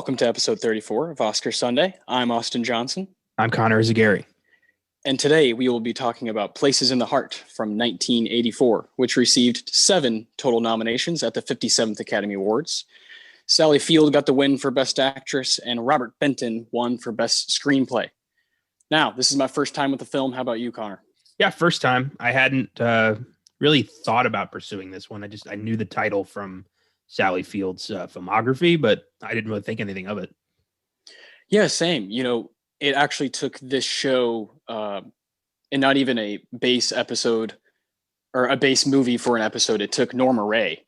Welcome to episode 34 of Oscar Sunday. I'm Austin Johnson. I'm Connor Eyzaguirre. And today we will be talking about Places in the Heart from 1984, which received 7 total nominations at the 57th Academy Awards. Sally Field got the win for Best Actress, and Robert Benton won for Best Screenplay. Now, this is my first time with the film. How about you, Connor? Yeah, first time. I hadn't really thought about pursuing this one. I knew the title from Sally Field's filmography, but I didn't really think anything of it. Yeah, same. You know, it actually took this show and not even a base episode or a base movie for an episode. It took Norma Rae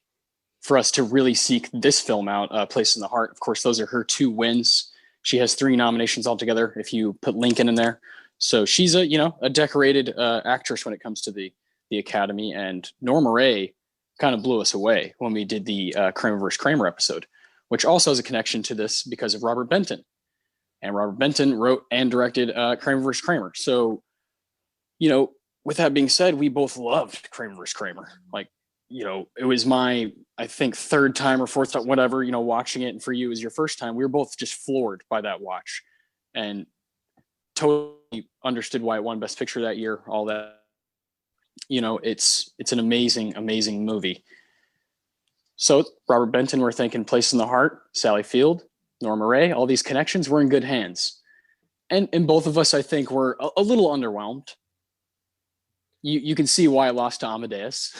for us to really seek this film out, Place in the Heart. Of course, those are her 2 wins. She has 3 nominations altogether if you put Lincoln in there. So she's a decorated actress when it comes to the Academy. And Norma Rae kind of blew us away when we did the Kramer vs. Kramer episode, which also has a connection to this because of Robert Benton. And Robert Benton wrote and directed Kramer vs. Kramer. So, with that being said, we both loved Kramer vs. Kramer. It was my, I think, 3rd time or 4th time, whatever, watching it. And for you, it was your first time. We were both just floored by that watch and totally understood why it won Best Picture that year, all that. It's an amazing, amazing movie. So Robert Benton, we're thinking Place in the Heart, Sally Field, Norma Rae, all these connections, we're in good hands. And both of us, I think, were a little underwhelmed. You can see why I lost to Amadeus.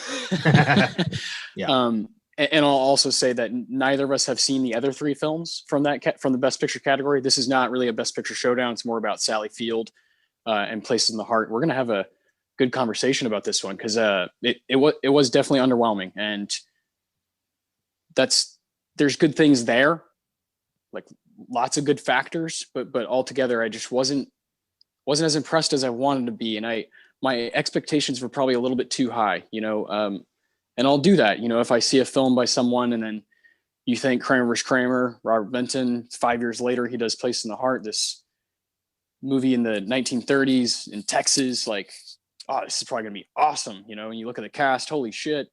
Yeah. And I'll also say that neither of us have seen the other 3 films from the Best Picture category. This is not really a Best Picture showdown. It's more about Sally Field and Places in the Heart. We're going to have a good conversation about this one because it was definitely underwhelming, and there's good things there, like lots of good factors, but altogether I just wasn't as impressed as I wanted to be, and my expectations were probably a little bit too high, and I'll do that, if I see a film by someone and then you think Kramer vs. Kramer, Robert Benton, 5 years later he does Place in the Heart, this movie in the 1930s in Texas, like, oh, this is probably gonna be awesome, and you look at the cast, holy shit,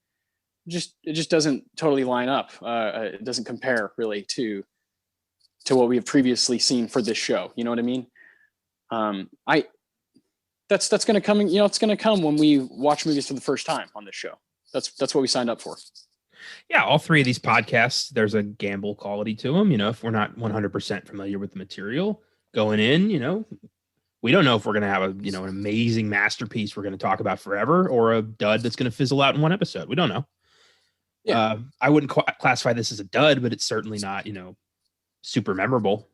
it just doesn't totally line up. It doesn't compare really to what we have previously seen for this show. You know what I mean? That's gonna come. It's gonna come when we watch movies for the first time on this show. That's what we signed up for. Yeah, all 3 of these podcasts, there's a gamble quality to them. If we're not 100% familiar with the material going in, we don't know if we're going to have an amazing masterpiece we're going to talk about forever or a dud that's going to fizzle out in one episode. We don't know. Yeah. I wouldn't classify this as a dud, but it's certainly not, super memorable.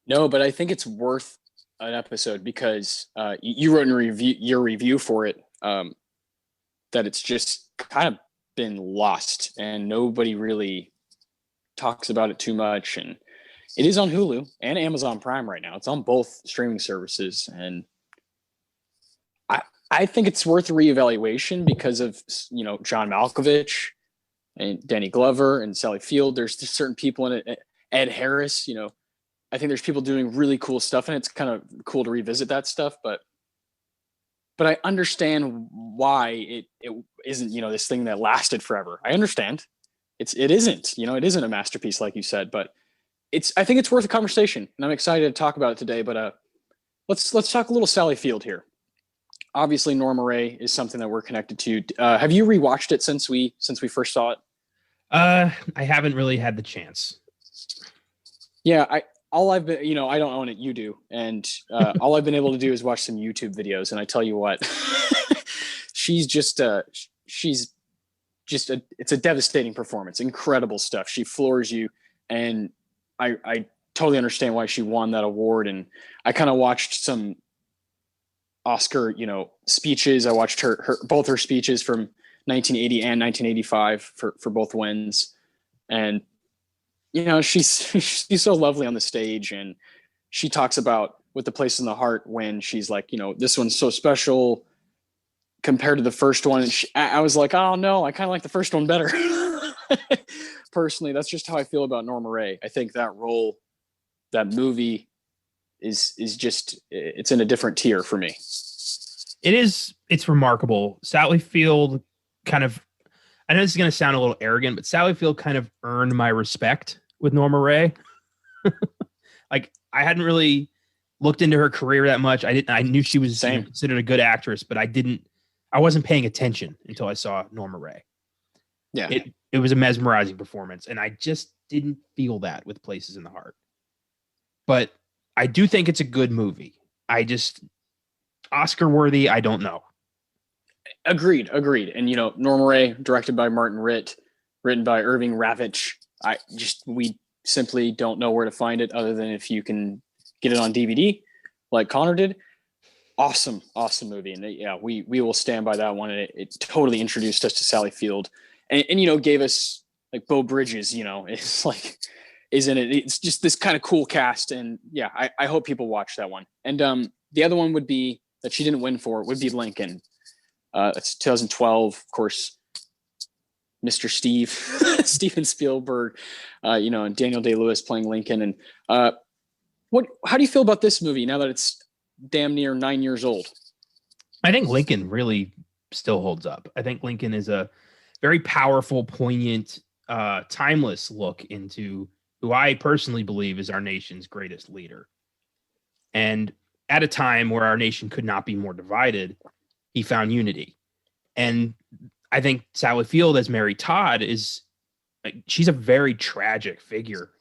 No, but I think it's worth an episode because you wrote your review for it that it's just kind of been lost and nobody really talks about it too much. And it is on Hulu and Amazon Prime right now. It's on both streaming services. And I think it's worth a reevaluation because of, John Malkovich and Danny Glover and Sally Field. There's just certain people in it. Ed Harris, I think there's people doing really cool stuff and it's kind of cool to revisit that stuff. But I understand why it isn't, this thing that lasted forever. I understand. It isn't, it isn't a masterpiece like you said, but I think it's worth a conversation, and I'm excited to talk about it today. But let's talk a little Sally Field here. Obviously, Norma Rae is something that we're connected to. Have you rewatched it since we first saw it? I haven't really had the chance. Yeah, I've been, I don't own it. You do, and all I've been able to do is watch some YouTube videos. And I tell you what, it's a devastating performance. Incredible stuff. She floors you, and I totally understand why she won that award. And I kind of watched some Oscar, speeches. I watched both her speeches from 1980 and 1985 for both wins. And, she's so lovely on the stage. And she talks about with the Place in the Heart when she's like, this one's so special compared to the first one. And I was like, oh no, I kind of like the first one better. Personally, that's just how I feel about Norma Rae. I think that role, that movie is just, it's in a different tier for me. It's remarkable. Sally Field kind of, I know this is going to sound a little arrogant, but Sally Field kind of earned my respect with Norma Rae. Like, I hadn't really looked into her career that much. I knew she was Same. considered a good actress, but I wasn't paying attention until I saw Norma Ray. Yeah. It was a mesmerizing performance, and I just didn't feel that with Places in the Heart. But I do think it's a good movie. I just Oscar worthy, I don't know. Agreed. And Norma Ray, directed by Martin Ritt, written by Irving Ravitch. We simply don't know where to find it other than if you can get it on DVD, like Connor did. Awesome movie, and we will stand by that one. And it totally introduced us to Sally Field, and gave us like Beau Bridges. It's like, isn't it? It's just this kind of cool cast, and I hope people watch that one. And the other one would be that she didn't win for would be Lincoln. It's 2012, of course. Mr. Steve, Steven Spielberg, and Daniel Day-Lewis playing Lincoln. And how do you feel about this movie now that it's damn near 9 years old? I think Lincoln really still holds up. I think Lincoln is a very powerful, poignant, timeless look into who I personally believe is our nation's greatest leader. And at a time where our nation could not be more divided, he found unity. And I think Sally Field as Mary Todd she's a very tragic figure.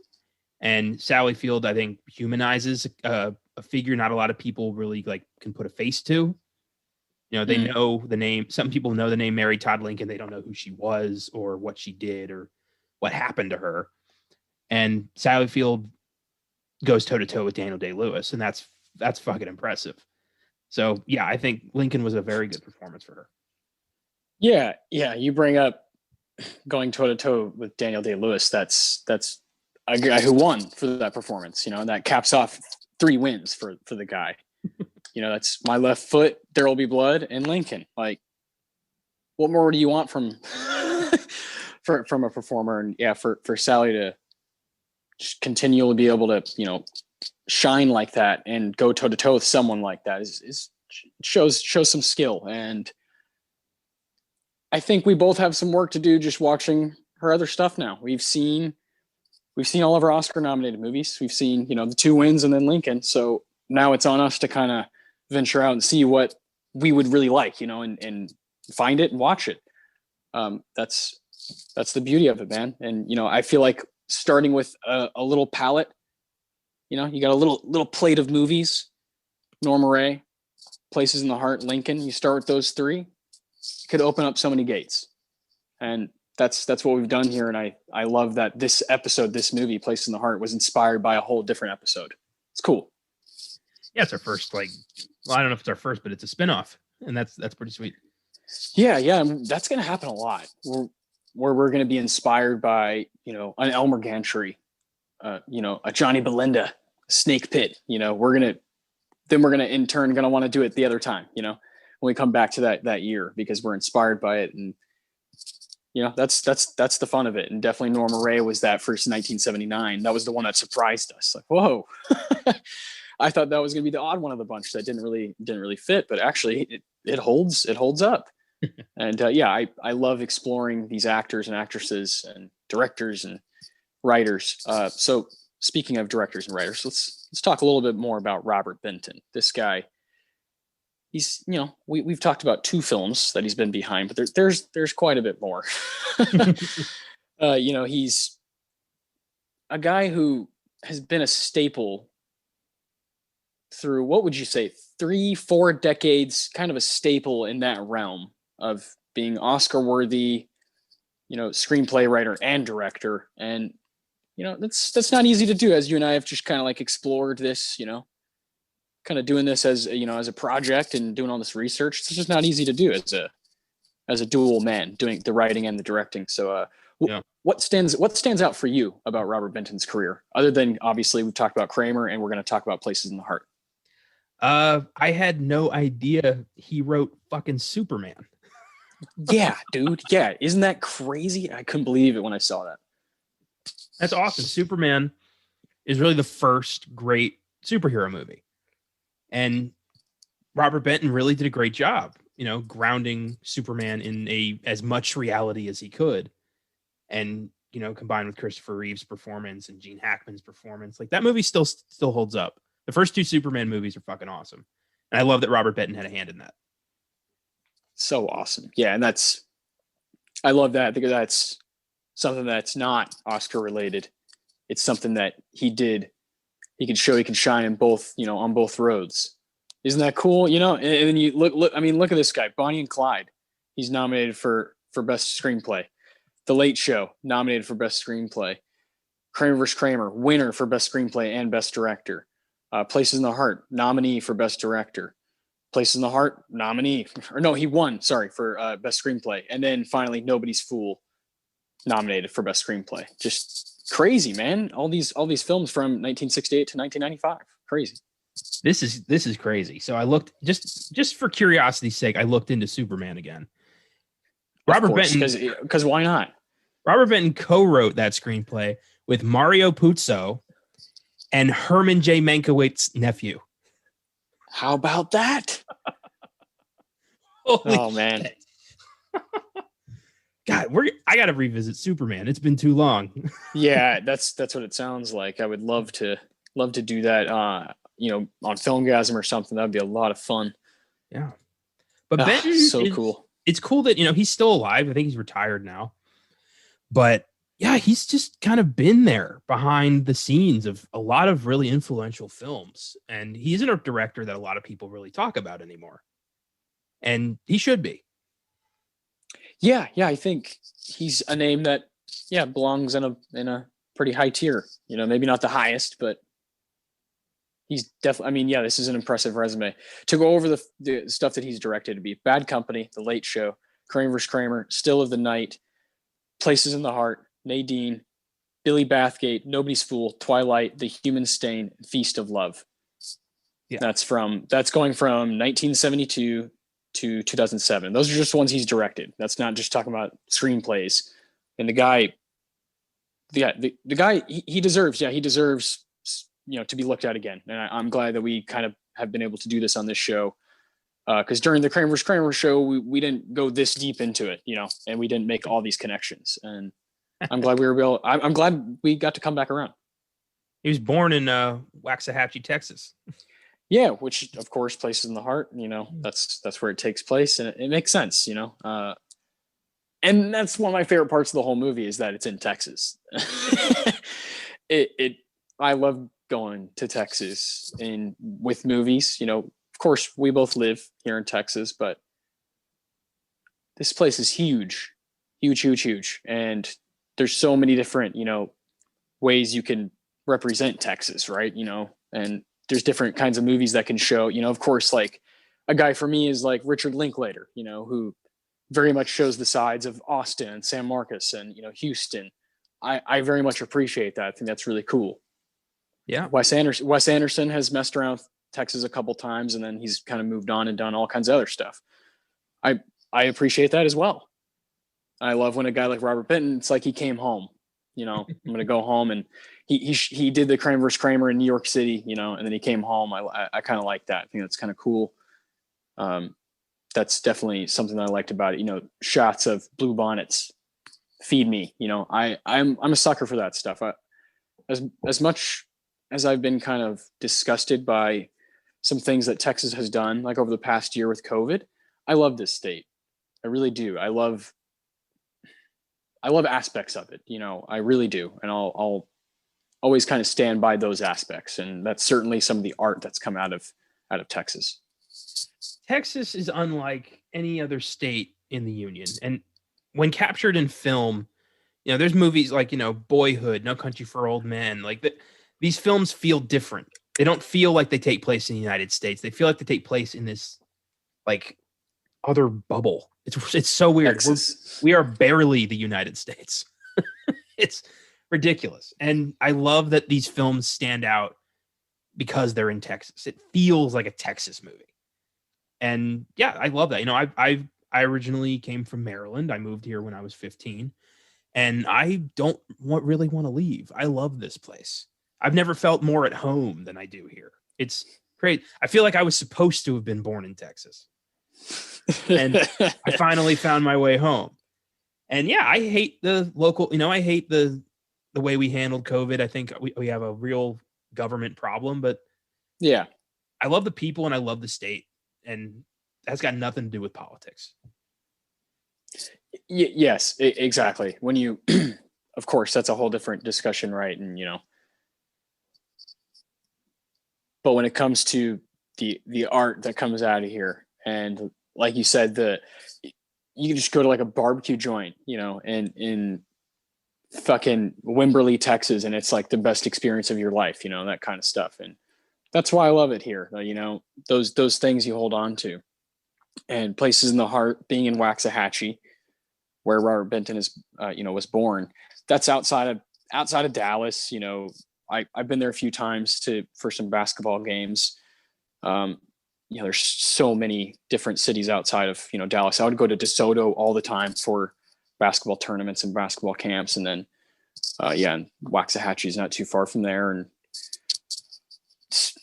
And Sally Field, I think, humanizes a figure not a lot of people really can put a face to. They know the name. Some people know the name Mary Todd Lincoln. They don't know who she was or what she did or what happened to her. And Sally Field goes toe to toe with Daniel Day-Lewis, and that's fucking impressive. So I think Lincoln was a very good performance for her. Yeah. You bring up going toe to toe with Daniel Day-Lewis. That's a guy who won for that performance. And that caps off 3 wins for the guy. That's My Left Foot, There Will Be Blood, and Lincoln. Like, what more do you want from from a performer? And for Sally to just continually be able to shine like that and go toe to toe with someone like that is shows some skill. And I think we both have some work to do just watching her other stuff now. We've seen all of her Oscar nominated movies. We've seen, the 2 wins and then Lincoln. So now it's on us to kind of venture out and see what we would really like, and find it and watch it. That's the beauty of it, man. And, I feel like starting with a little palette, you got a little plate of movies, Norma Ray, Places in the Heart, Lincoln. You start with those 3, could open up so many gates. And that's what we've done here. And I love that this episode, this movie, Place in the Heart, was inspired by a whole different episode. It's cool. Yeah, it's our first, I don't know if it's our first, but it's a spinoff. And that's pretty sweet. Yeah. That's going to happen a lot where we're going to be inspired by, an Elmer Gantry, a Johnny Belinda, Snake Pit. We're going to in turn going to want to do it the other time, when we come back to that year, because we're inspired by it. And, that's the fun of it. And definitely Norma Ray was that first 1979. That was the one that surprised us. Like, whoa, I thought that was going to be the odd one of the bunch that didn't really fit, but actually it holds up. And I love exploring these actors and actresses and directors and writers. So speaking of directors and writers, let's talk a little bit more about Robert Benton. This guy, he's, we've talked about 2 films that he's been behind, but there's quite a bit more. He's a guy who has been a staple through, what would you say, 3-4 decades, kind of a staple in that realm of being Oscar worthy, screenplay writer and director. And, that's not easy to do, as you and I have just kind of explored this, kind of doing this as a project and doing all this research. It's just not easy to do as a dual man, doing the writing and the directing. So what stands out for you about Robert Benton's career, other than obviously we've talked about Kramer and we're going to talk about Places in the Heart? I had no idea he wrote fucking Superman. Yeah, dude. Yeah. Isn't that crazy? I couldn't believe it when I saw that. That's awesome. Superman is really the first great superhero movie. And Robert Benton really did a great job, grounding Superman in as much reality as he could. And combined with Christopher Reeve's performance and Gene Hackman's performance, like that movie still holds up. The first two Superman movies are fucking awesome. And I love that Robert Benton had a hand in that. So awesome. Yeah. And I love that because that's something that's not Oscar related. It's something that he did. He can show he can shine in both, on both roads. Isn't that cool? And then you look, I mean, look at this guy, Bonnie and Clyde. He's nominated for best screenplay. The Late Show, nominated for best screenplay. Kramer vs. Kramer, winner for best screenplay and best director. Places in the Heart, nominee for best director. Places in the Heart, nominee. Or no, he won, sorry, for best screenplay. And then finally, Nobody's Fool, nominated for best screenplay. Just crazy, man. All these films from 1968 to 1995. Crazy. This is crazy. So I looked just for curiosity's sake, I looked into Superman again. Robert Benton, because why not? Robert Benton co-wrote that screenplay with Mario Puzo and Herman J. Mankiewicz's nephew. How about that? Oh man. God, I got to revisit Superman. It's been too long. Yeah, that's what it sounds like. I would love to do that on Filmgazm or something. That'd be a lot of fun. Yeah. But Benton so cool. It's cool that, he's still alive. I think he's retired now. But yeah, he's just kind of been there behind the scenes of a lot of really influential films. And he isn't a director that a lot of people really talk about anymore. And he should be. Yeah, I think he's a name that belongs in a pretty high tier. Maybe not the highest, but he's definitely, I mean, yeah, this is an impressive resume. To go over the stuff that he's directed, to be Bad Company, The Late Show, Kramer vs. Kramer, Still of the Night, Places in the Heart, Nadine, Billy Bathgate, Nobody's Fool, Twilight, The Human Stain, Feast of Love. Yeah. That's going from 1972 to 2007. Those are just ones he's directed. That's not just talking about screenplays. And the guy, he deserves to be looked at again. And I'm glad that we kind of have been able to do this on this show. Because during the Kramer vs. Kramer show, we didn't go this deep into it, and we didn't make all these connections. And I'm glad I'm glad we got to come back around. He was born in Waxahachie, Texas. Yeah, which of course, Places in the Heart. That's where it takes place, and it makes sense. And that's one of my favorite parts of the whole movie is that it's in Texas. I love going to Texas and with movies. Of course, we both live here in Texas, but this place is huge, and there's so many different ways you can represent Texas, right? And there's different kinds of movies that can show. Of course, like a guy for me is like Richard Linklater, who very much shows the sides of Austin and San Marcos and Houston. I very much appreciate that. I think that's really cool. Yeah. Wes Anderson has messed around with Texas a couple times, and then he's kind of moved on and done all kinds of other stuff. I appreciate that as well. I love when a guy like Robert Benton, it's like he came home. I'm going to go home, and he did the Kramer vs. Kramer in New York City, and then he came home. I kind of like that. I think that's kind of cool. That's definitely something that I liked about it. Shots of blue bonnets feed me. I'm a sucker for that stuff. As much as I've been kind of disgusted by some things that Texas has done, like over the past year with COVID, I love this state. I really do. I love aspects of it. I really do. And I'll always kind of stand by those aspects. And that's certainly some of the art that's come out of Texas. Texas is unlike any other state in the union. And when captured in film, there's movies like, Boyhood, No Country for Old Men, like that. These films feel different. They don't feel like they take place in the United States. They feel like they take place in this like other bubble. It's so weird. We are barely the United States. It's ridiculous. And I love that these films stand out because they're in Texas. It feels like a Texas movie. And yeah, I love that. I originally came from Maryland. I moved here when I was 15, and I don't really want to leave. I love this place. I've never felt more at home than I do here. It's great. I feel like I was supposed to have been born in Texas. And I finally found my way home. And yeah, I hate the local, I hate the way we handled COVID. I think we have a real government problem, but Yeah. I love the people and I love the state. And that's got nothing to do with politics. Yes, exactly. When you, of course, that's a whole different discussion, right? And but when it comes to the art that comes out of here, and like you said, you can just go to like a barbecue joint, in fucking Wimberley, Texas, and it's like the best experience of your life, that kind of stuff. And that's why I love it here. Those things you hold on to, and places in the heart, being in Waxahachie, where Robert Benton was born. That's outside of Dallas. I've been there a few times for some basketball games. There's so many different cities outside of Dallas. I would go to DeSoto all the time for basketball tournaments and basketball camps, and then and Waxahachie is not too far from there. And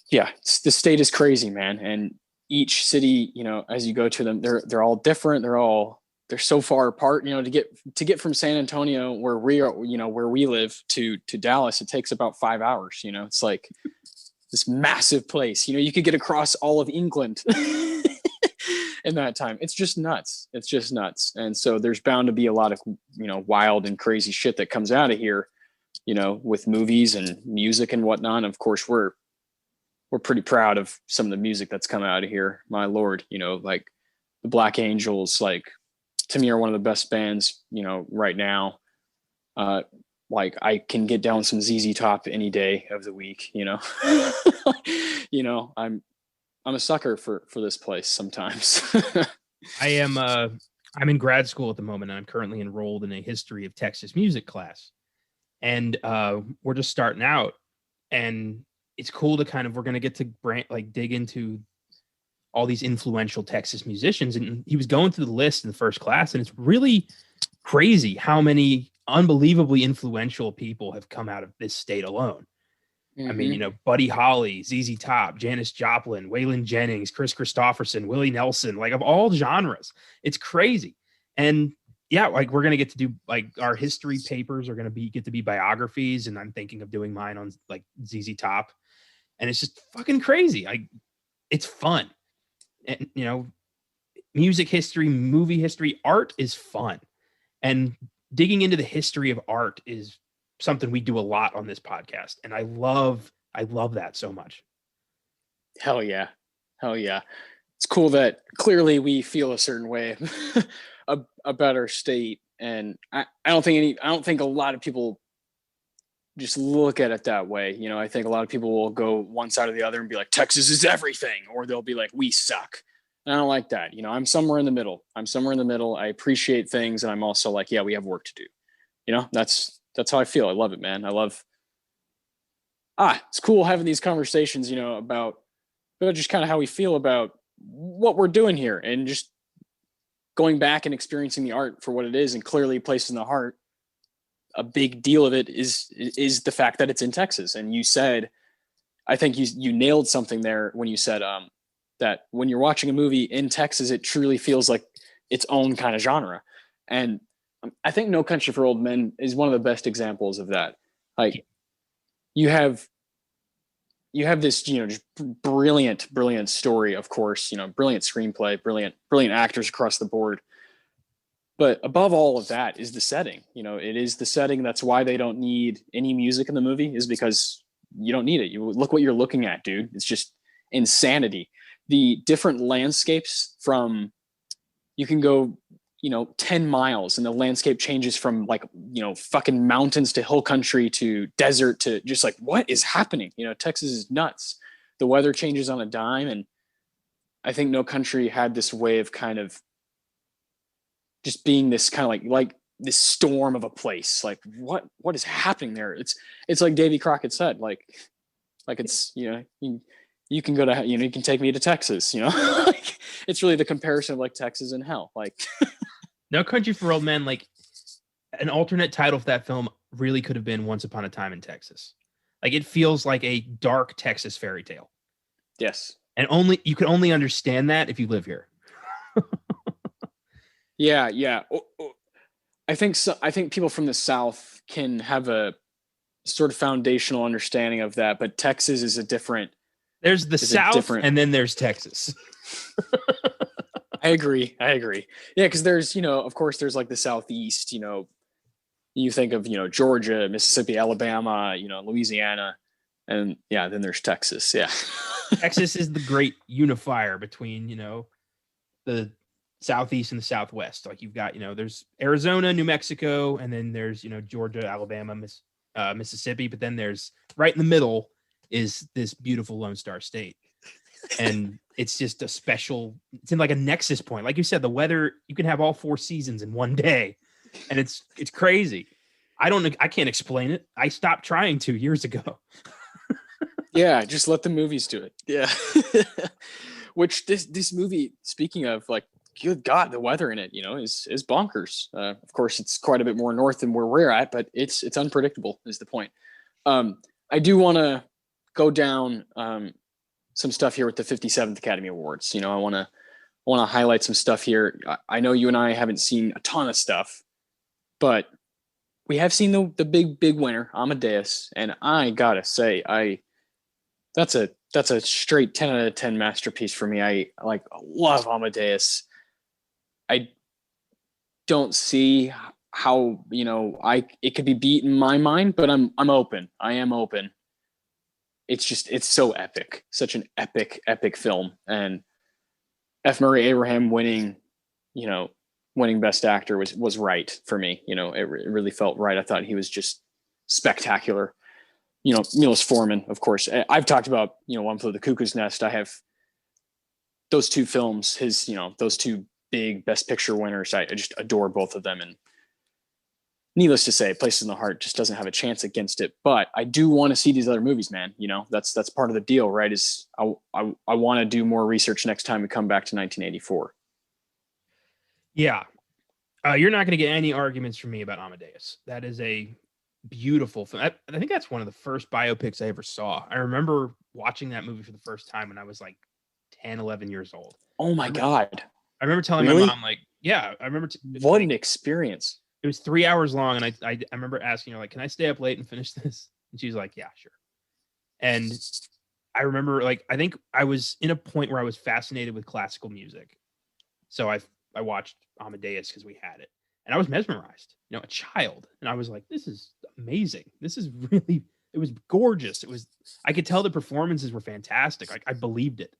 the state is crazy, man. And each city, as you go to them, they're all different. They're so far apart. To get from San Antonio, where we are, where we live, to Dallas, it takes about 5 hours. It's like this massive place. You could get across all of England in that time. It's just nuts. And so there's bound to be a lot of wild and crazy shit that comes out of here, with movies and music and whatnot. And of course, we're pretty proud of some of the music that's come out of here. My Lord, like the Black Angels, like, to me, are one of the best bands, right now. Like, I can get down some ZZ Top any day of the week, I'm a sucker for this place sometimes. I'm in grad school at the moment, and I'm currently enrolled in a history of Texas music class. And we're just starting out, and it's cool to we're going to get to dig into all these influential Texas musicians. And he was going through the list in the first class, and it's really crazy how many unbelievably influential people have come out of this state alone. Mm-hmm. I mean, Buddy Holly, ZZ Top, Janis Joplin, Waylon Jennings, Chris Christopherson, Willie Nelson, like, of all genres. It's crazy. And yeah, like, we're going to get to do, like, our history papers are going to get to be biographies. And I'm thinking of doing mine on, like, ZZ Top. And it's just fucking crazy. It's fun. And, music history, movie history, art is fun. And digging into the history of art is something we do a lot on this podcast. And I love that so much. Hell yeah. It's cool that clearly we feel a certain way about our state. And I don't think a lot of people just look at it that way. I think a lot of people will go one side or the other and be like, Texas is everything, or they'll be like, we suck. And I don't like that. I'm somewhere in the middle. I appreciate things, and I'm also like, yeah, we have work to do. That's how I feel. I love it, man. It's cool having these conversations, about just kind of how we feel about what we're doing here, and just going back and experiencing the art for what it is, and clearly places in the heart. A big deal of it is the fact that it's in Texas. And you said, I think you nailed something there when you said that when you're watching a movie in Texas, it truly feels like its own kind of genre. And I think No Country for Old Men is one of the best examples of that. Like, you have this, just brilliant story, of course, brilliant screenplay, brilliant actors across the board. But above all of that is the setting. It is the setting. That's why they don't need any music in the movie, is because you don't need it. You look what you're looking at, dude. It's just insanity. The different landscapes you can go, 10 miles and the landscape changes from, like, fucking mountains to hill country to desert to just like, what is happening? Texas is nuts. The weather changes on a dime. And I think No Country had this way of kind of just being this kind of like this storm of a place. Like, what is happening there? It's like Davy Crockett said, like it's, you can go to, you can take me to Texas, like, it's really the comparison of like Texas and hell. Like, No Country for Old Men, like, an alternate title for that film really could have been Once Upon a Time in Texas. Like, it feels like a dark Texas fairy tale. Yes. And you can only understand that if you live here. Yeah. I think so. I think people from the South can have a sort of foundational understanding of that, but Texas is a different There's the is a South, different. and then there's Texas. I agree. I agree. Yeah, because there's of course there's like the Southeast. You think of Georgia, Mississippi, Alabama, Louisiana, and yeah, then there's Texas. Yeah. Texas is the great unifier between, the Southeast and the Southwest. Like you've got, there's Arizona, New Mexico, and then there's, Georgia, Alabama, Mississippi. But then there's right in the middle is this beautiful Lone Star State. And it's just it's in like a nexus point. Like you said, the weather, you can have all 4 seasons in one day. And it's crazy. I can't explain it. I stopped trying 2 years ago. Yeah, just let the movies do it. Yeah. Which this movie, speaking of, like, good God, the weather in it, is bonkers. Of course, it's quite a bit more north than where we're at, but it's unpredictable is the point. I do want to go down some stuff here with the 57th Academy Awards. I want to highlight some stuff here. I know you and I haven't seen a ton of stuff, but we have seen the big winner, Amadeus, and I gotta say, that's a straight 10 out of 10 masterpiece for me. I love Amadeus. I don't see how it could be beat in my mind, but I'm open. I am open. It's so epic, such an epic film, and F. Murray Abraham winning Best Actor was right for me. It really felt right. I thought he was just spectacular. Milos Forman, of course. I've talked about One Flew the Cuckoo's Nest. I have those 2 films. Those 2 big Best Picture winners. I just adore both of them, and needless to say, Places in the Heart just doesn't have a chance against it. But I do want to see these other movies, man. That's part of the deal, right? Is I want to do more research next time we come back to 1984. Yeah. You're not going to get any arguments from me about Amadeus. That is a beautiful film. I think that's one of the first biopics I ever saw. I remember watching that movie for the first time when I was like 10, 11 years old. Oh my God. I remember telling Really? my mom, like, yeah, I remember. What an experience. It was 3 hours long. And I remember asking her, like, can I stay up late and finish this? And she's like, yeah, sure. And I remember, like, I think I was in a point where I was fascinated with classical music. So I watched Amadeus because we had it. And I was mesmerized, a child. And I was like, this is amazing. This is really, it was gorgeous. I could tell the performances were fantastic. Like, I believed it.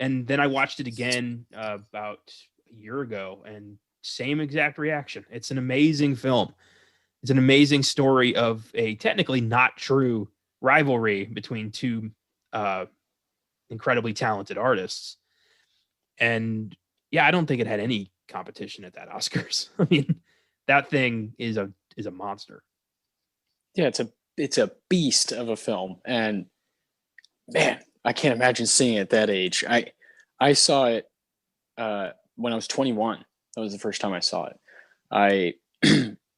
And then I watched it again about a year ago, and same exact reaction. It's an amazing film. It's an amazing story of a technically not true rivalry between 2 incredibly talented artists. And yeah, I don't think it had any competition at that Oscars. I mean, that thing is a monster. Yeah, it's a beast of a film, and man, I can't imagine seeing it at that age. I saw it when I was 21. That was the first time I saw it. I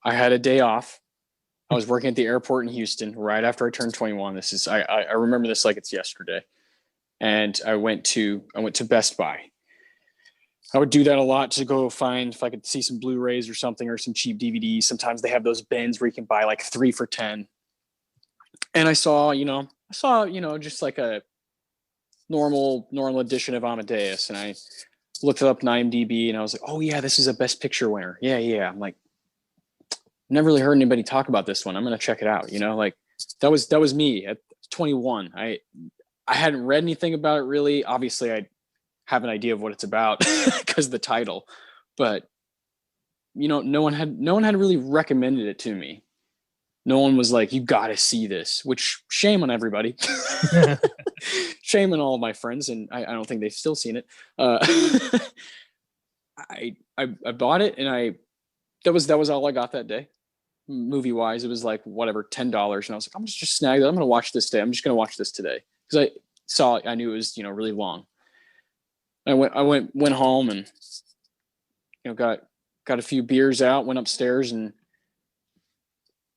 I had a day off. I was working at the airport in Houston right after I turned 21. I remember this like it's yesterday. And I went to Best Buy. I would do that a lot to go find if I could see some Blu-rays or something, or some cheap DVDs. Sometimes they have those bins where you can buy like 3 for $10. And I saw just like a normal edition of Amadeus, and I looked it up in IMDb, and I was like, oh yeah, this is a Best Picture winner. Yeah. I'm like, never really heard anybody talk about this one. I'm gonna check it out. Like that was me at 21. I hadn't read anything about it really. Obviously, I have an idea of what it's about because of the title, but no one had really recommended it to me. No one was like, you got to see this, which shame on everybody. Shame on all of my friends. And I don't think they've still seen it. I bought it, and that was all I got that day. Movie wise, it was like whatever, $10. And I was like, I'm just snag that. I'm going to watch this today. I'm just going to watch this today. Cause I knew it was, really long. I went home and, got a few beers out, went upstairs and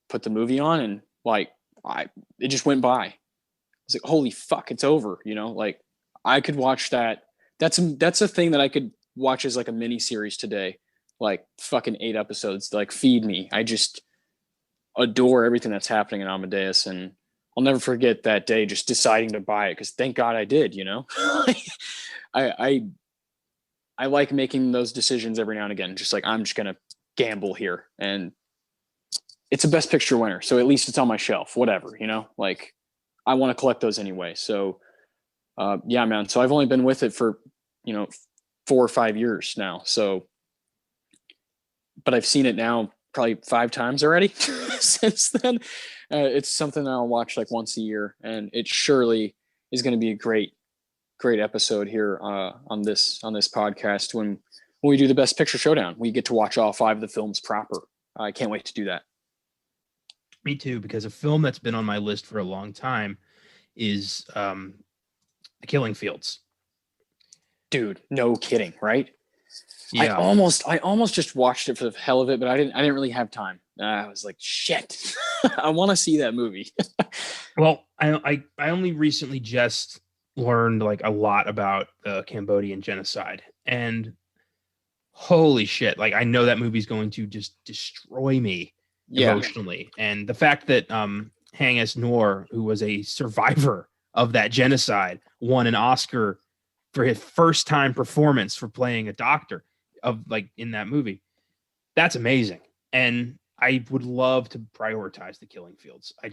put the movie on, and like, it just went by. I was like, holy fuck, it's over. Like I could watch that. That's a thing that I could watch as like a mini series today. like fucking 8 episodes. Like, feed me. I just adore everything that's happening in Amadeus, and I'll never forget that day just deciding to buy it, because thank God I did. I I like making those decisions every now and again. Just like, I'm just gonna gamble here, and it's a Best Picture winner, so at least it's on my shelf. Whatever, like, I want to collect those anyway. So, yeah, man. So I've only been with it for 4 or 5 years now. So, but I've seen it now probably 5 times already since then. It's something that I'll watch like once a year, and it surely is going to be a great episode here on this podcast when we do the Best Picture Showdown. We get to watch all 5 of the films proper. I can't wait to do that. Me too, because a film that's been on my list for a long time is The Killing Fields. Dude, no kidding, right? Yeah. I almost just watched it for the hell of it, but I didn't really have time. I was like, shit, I want to see that movie. Well, I only recently just learned like a lot about the Cambodian genocide, and holy shit, like I know that movie's going to just destroy me emotionally. And the fact that Hang S. Noor, who was a survivor of that genocide, won an Oscar for his first time performance for playing a doctor in that movie. That's amazing. And I would love to prioritize The Killing Fields. I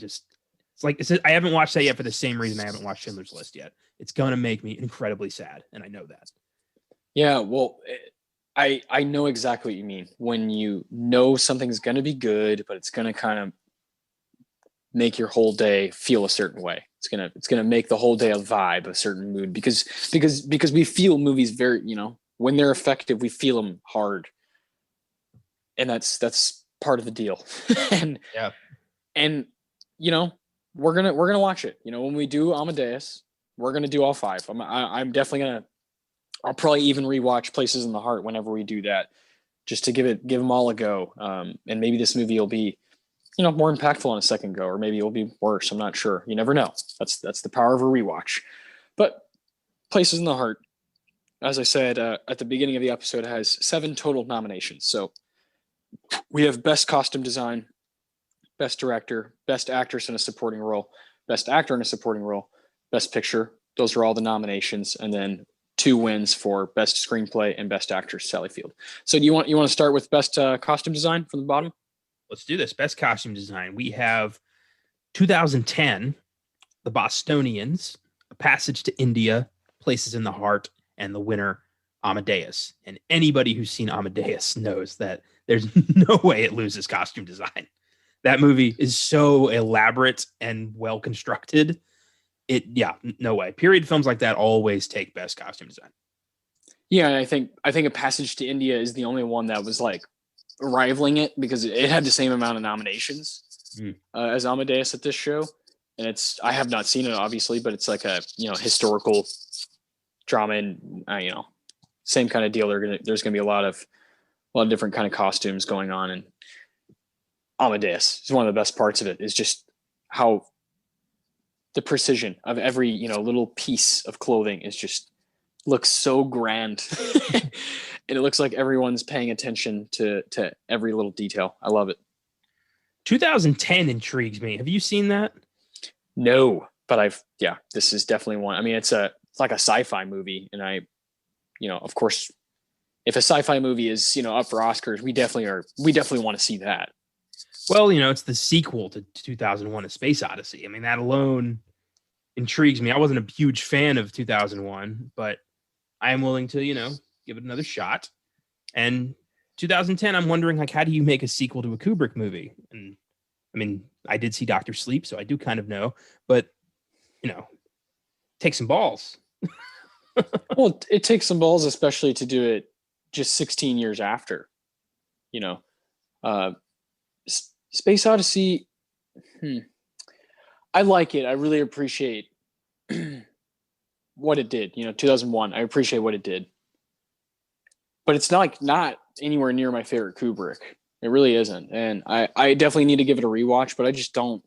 haven't watched that yet for the same reason I haven't watched Schindler's List yet. It's going to make me incredibly sad, and I know that. Yeah, well, I know exactly what you mean. When you know something's going to be good, but it's going to kind of make your whole day feel a certain way. It's gonna make the whole day a vibe, a certain mood, because we feel movies very, when they're effective, we feel them hard, and that's part of the deal. and Yeah. and we're gonna watch it. When we do Amadeus, we're gonna do all 5. I'm definitely gonna. I'll probably even rewatch Places in the Heart whenever we do that, just to give them all a go. And maybe this movie will be, more impactful on a second go, or maybe it'll be worse. I'm not sure. You never know. That's the power of a rewatch. But Places in the Heart, as I said at the beginning of the episode, has 7 total nominations. So we have Best Costume Design, Best Director, Best Actress in a Supporting Role, Best Actor in a Supporting Role, Best Picture. Those are all the nominations, and then 2 wins for Best Screenplay and Best Actress, Sally Field. So you want to start with Best Costume Design from the bottom? Let's do this. Best Costume Design. We have 2010, The Bostonians, A Passage to India, Places in the Heart, and the winner, Amadeus. And anybody who's seen Amadeus knows that there's no way it loses costume design. That movie is so elaborate and well constructed. No way. Period films like that always take Best Costume Design. Yeah, and I think A Passage to India is the only one that was like rivaling it, because it had the same amount of nominations as Amadeus at this show. And I have not seen it, obviously, but it's like a historical drama, and same kind of deal. There's gonna be a lot of different kind of costumes going on, and Amadeus is one of the best parts of it, is just how the precision of every little piece of clothing is just looks so grand. And it looks like everyone's paying attention to every little detail. I love it. 2010 intrigues me. Have you seen that? No, but this is definitely one. I mean, it's like a sci-fi movie, and of course, if a sci-fi movie is, up for Oscars, we definitely want to see that. Well, it's the sequel to 2001: A Space Odyssey. I mean, that alone intrigues me. I wasn't a huge fan of 2001, but I am willing to, give it another shot. And 2010, I'm wondering, like, how do you make a sequel to a Kubrick movie? And I mean, I did see Dr. Sleep, so I do kind of know, but take some balls. Well, it takes some balls, especially to do it just 16 years after, Space Odyssey. I like it. I really appreciate what it did. 2001. I appreciate what it did, but it's not anywhere near my favorite Kubrick. It really isn't. And I definitely need to give it a rewatch, but I just don't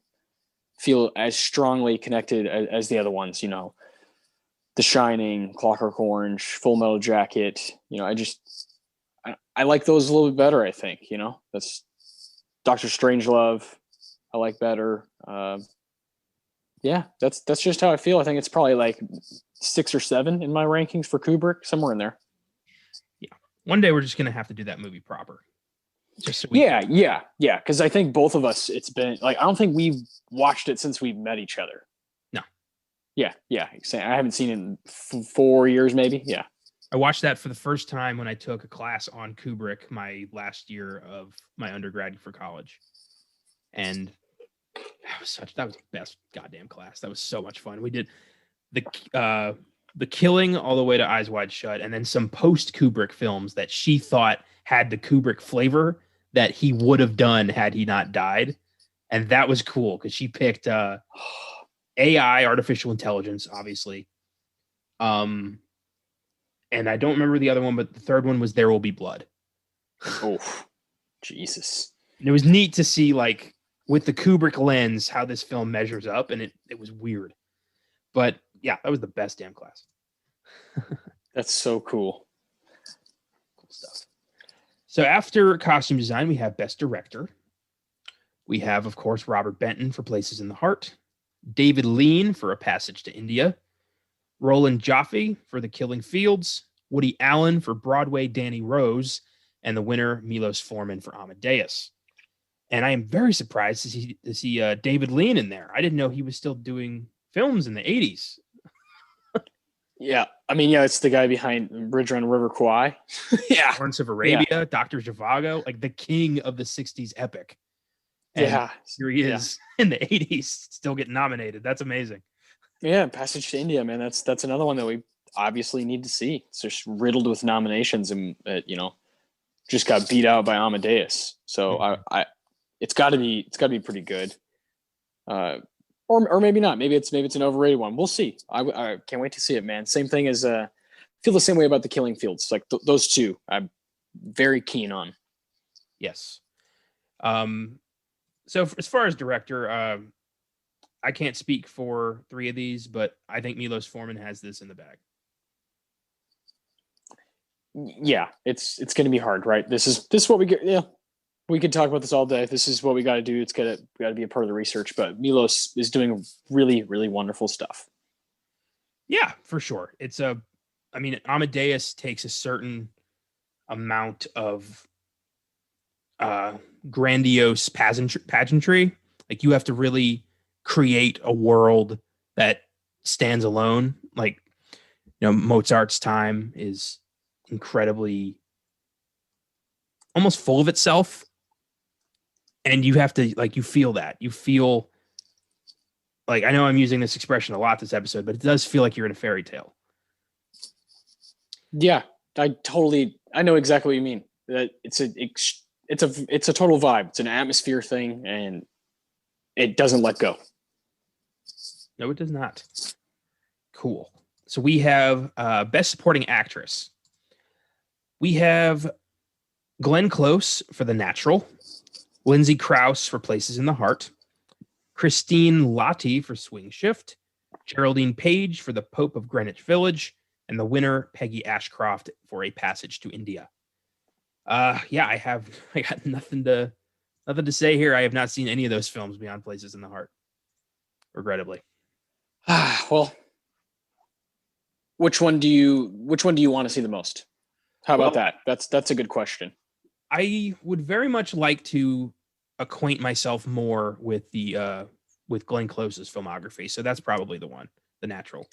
feel as strongly connected as the other ones. The Shining, Clockwork Orange, Full Metal Jacket. I I like those a little bit better. I think that's Doctor Strangelove. I like better. Yeah, that's just how I feel. I think it's probably like 6 or 7 in my rankings for Kubrick, somewhere in there. Yeah, one day we're just gonna have to do that movie proper. Just so yeah. Because I think both of us, it's been like I don't think we've watched it since we met each other. No. Yeah. I haven't seen it in 4 years, maybe. Yeah. I watched that for the first time when I took a class on Kubrick my last year of my undergrad for college, and that was the best goddamn class. That was so much fun. We did the Killing all the way to Eyes Wide Shut, and then some post Kubrick films that she thought had the Kubrick flavor that he would have done had he not died, and that was cool because she picked AI, artificial intelligence, obviously. And I don't remember the other one, but the third one was There Will Be Blood. Oh, Jesus. And it was neat to see, like, with the Kubrick lens, how this film measures up, and it was weird. But, yeah, that was the best damn class. That's so cool. Cool stuff. So after costume design, we have Best Director. We have, of course, Robert Benton for Places in the Heart. David Lean for A Passage to India. Roland Joffe for The Killing Fields, Woody Allen for Broadway Danny Rose, and the winner Milos Forman for Amadeus. And I am very surprised to see David Lean in there. I didn't know he was still doing films in the 80s. Yeah, I mean, yeah, it's the guy behind Bridge on River Kwai. Yeah, Lawrence of Arabia, Dr. Zhivago, like the king of the 60s epic. And here he is in the 80s, still getting nominated. That's amazing. Yeah, Passage to India, man. That's another one that we obviously need to see. It's just riddled with nominations, and just got beat out by Amadeus. So it's got to be pretty good, or maybe not. Maybe it's an overrated one. We'll see. I can't wait to see it, man. Same thing as feel the same way about The Killing Fields. Like those two, I'm very keen on. Yes. So as far as director, I can't speak for 3 of these, but I think Milos Forman has this in the bag. Yeah, it's going to be hard, right? This is what we get. Yeah, we could talk about this all day. This is what we got to do. It's got to be a part of the research. But Milos is doing really, really wonderful stuff. Yeah, for sure. Amadeus takes a certain amount of grandiose pageantry. Like you have to really create a world that stands alone. Like, Mozart's Time is incredibly almost full of itself. And you have to, like, you feel that. You feel like, I know I'm using this expression a lot this episode, but it does feel like you're in a fairy tale. Yeah, I know exactly what you mean. That it's a total vibe. It's an atmosphere thing, and it doesn't let go. No, it does not. Cool. So we have Best Supporting Actress. We have Glenn Close for The Natural, Lindsay Krause for Places in the Heart, Christine Lottie for Swing Shift, Geraldine Page for The Pope of Greenwich Village, and the winner, Peggy Ashcroft, for A Passage to India. I got nothing to say here. I have not seen any of those films beyond Places in the Heart, regrettably. Well, which one do you want to see the most? How about that? That's a good question. I would very much like to acquaint myself more with with Glenn Close's filmography. So that's probably the one, The Natural.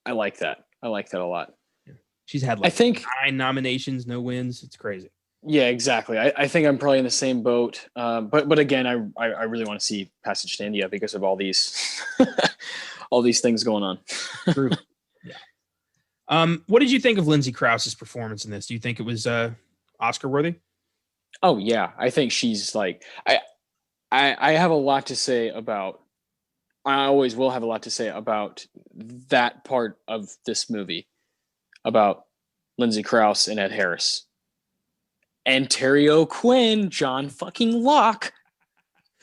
I like that. I like that a lot. Yeah. She's had I think 9 nominations, no wins. It's crazy. Yeah, exactly. I think I'm probably in the same boat. But again, I really want to see Passage to India because of all these all these things going on. True. Yeah. What did you think of Lindsay Krause's performance in this? Do you think it was Oscar worthy? Oh yeah, I think she's like I have a lot to say about. I always will have a lot to say about that part of this movie, about Lindsay Krause and Ed Harris. And Terry O'Quinn, John fucking Locke.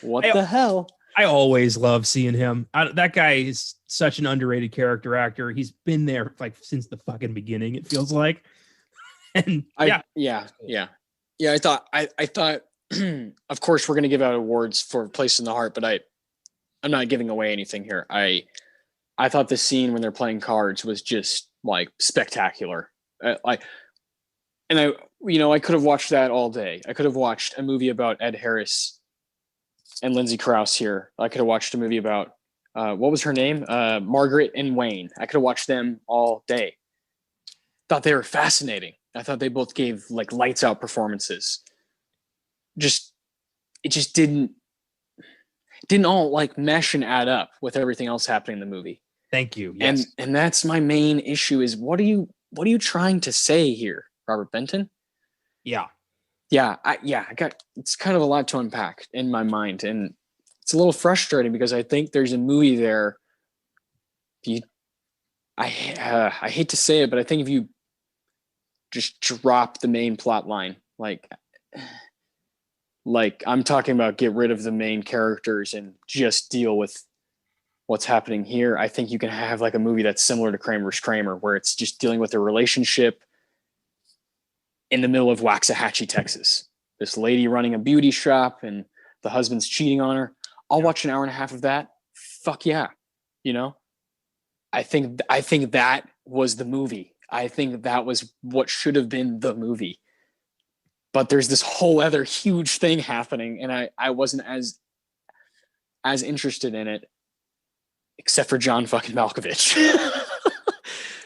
What the hell? I always love seeing him. That guy is such an underrated character actor. He's been there like since the fucking beginning, it feels like. And yeah. Yeah, I thought of course we're gonna give out awards for Place in the Heart, but I'm not giving away anything here. I thought the scene when they're playing cards was just like spectacular. Like, and I could have watched that all day. I could have watched a movie about Ed Harris and Lindsay Krause here. I could have watched a movie about what was her name? Margaret and Wayne. I could have watched them all day. Thought they were fascinating. I thought they both gave like lights out performances. Just it just didn't all like mesh and add up with everything else happening in the movie. Thank you. Yes. And that's my main issue is what are you trying to say here, Robert Benton? Yeah. I got it's kind of a lot to unpack in my mind, and it's a little frustrating because I think there's a movie there. You, I hate to say it, but I think if you just drop the main plot line, like I'm talking about, get rid of the main characters and just deal with what's happening here. I think you can have like a movie that's similar to Kramer's Kramer, where it's just dealing with a relationship in the middle of Waxahachie, Texas. This lady running a beauty shop and the husband's cheating on her. I'll watch an hour and a half of that. Fuck yeah. You know, I think that was the movie. I think that was what should have been the movie. But there's this whole other huge thing happening, and I wasn't as interested in it, except for John fucking Malkovich.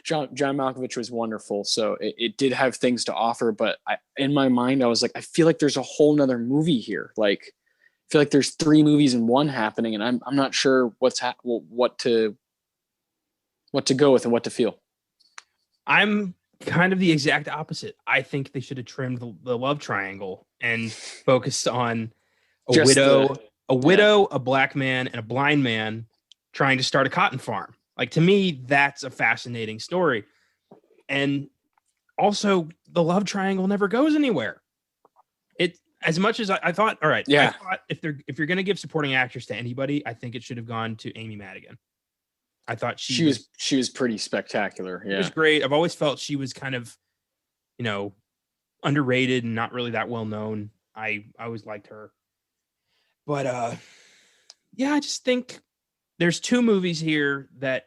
John Malkovich was wonderful, so it did have things to offer. But in my mind, I was like, I feel like there's a whole nother movie here. Like, I feel like there's 3 movies in one happening, and I'm not sure what to go with and what to feel. I'm kind of the exact opposite. I think they should have trimmed the love triangle and focused on a widow, a black man, and a blind man trying to start a cotton farm. Like, to me, that's a fascinating story. And also, the love triangle never goes anywhere. It, as much as I thought, all right, yeah, I thought if you're going to give supporting actress to anybody, I think it should have gone to Amy Madigan. I thought she was pretty spectacular. Yeah, it was great. I've always felt she was kind of, underrated and not really that well known. I always liked her. But yeah, I just think there's 2 movies here that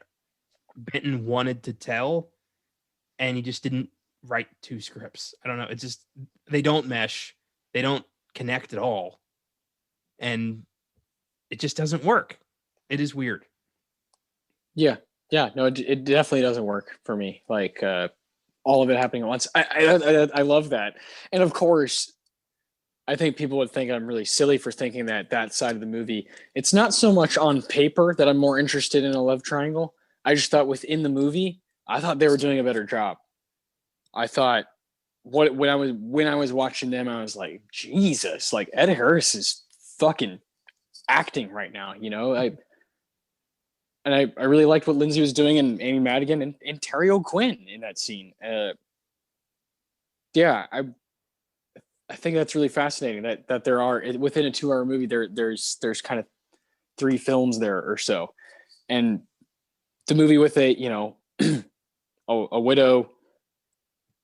Benton wanted to tell, and he just didn't write 2 scripts. I don't know. It's just, they don't mesh. They don't connect at all. And it just doesn't work. It is weird. Yeah. No, it definitely doesn't work for me. Like all of it happening at once. I love that, and of course, I think people would think I'm really silly for thinking that side of the movie. It's not so much on paper that I'm more interested in a love triangle. I just thought within the movie, I thought they were doing a better job. I thought when I was watching them, I was like, Jesus, like Ed Harris is fucking acting right now. I really liked what Lindsay was doing, and Amy Madigan and Terry O'Quinn in that scene. Yeah, I think that's really fascinating that there are within a 2-hour movie there's kind of 3 films there or so, and the movie with a a widow,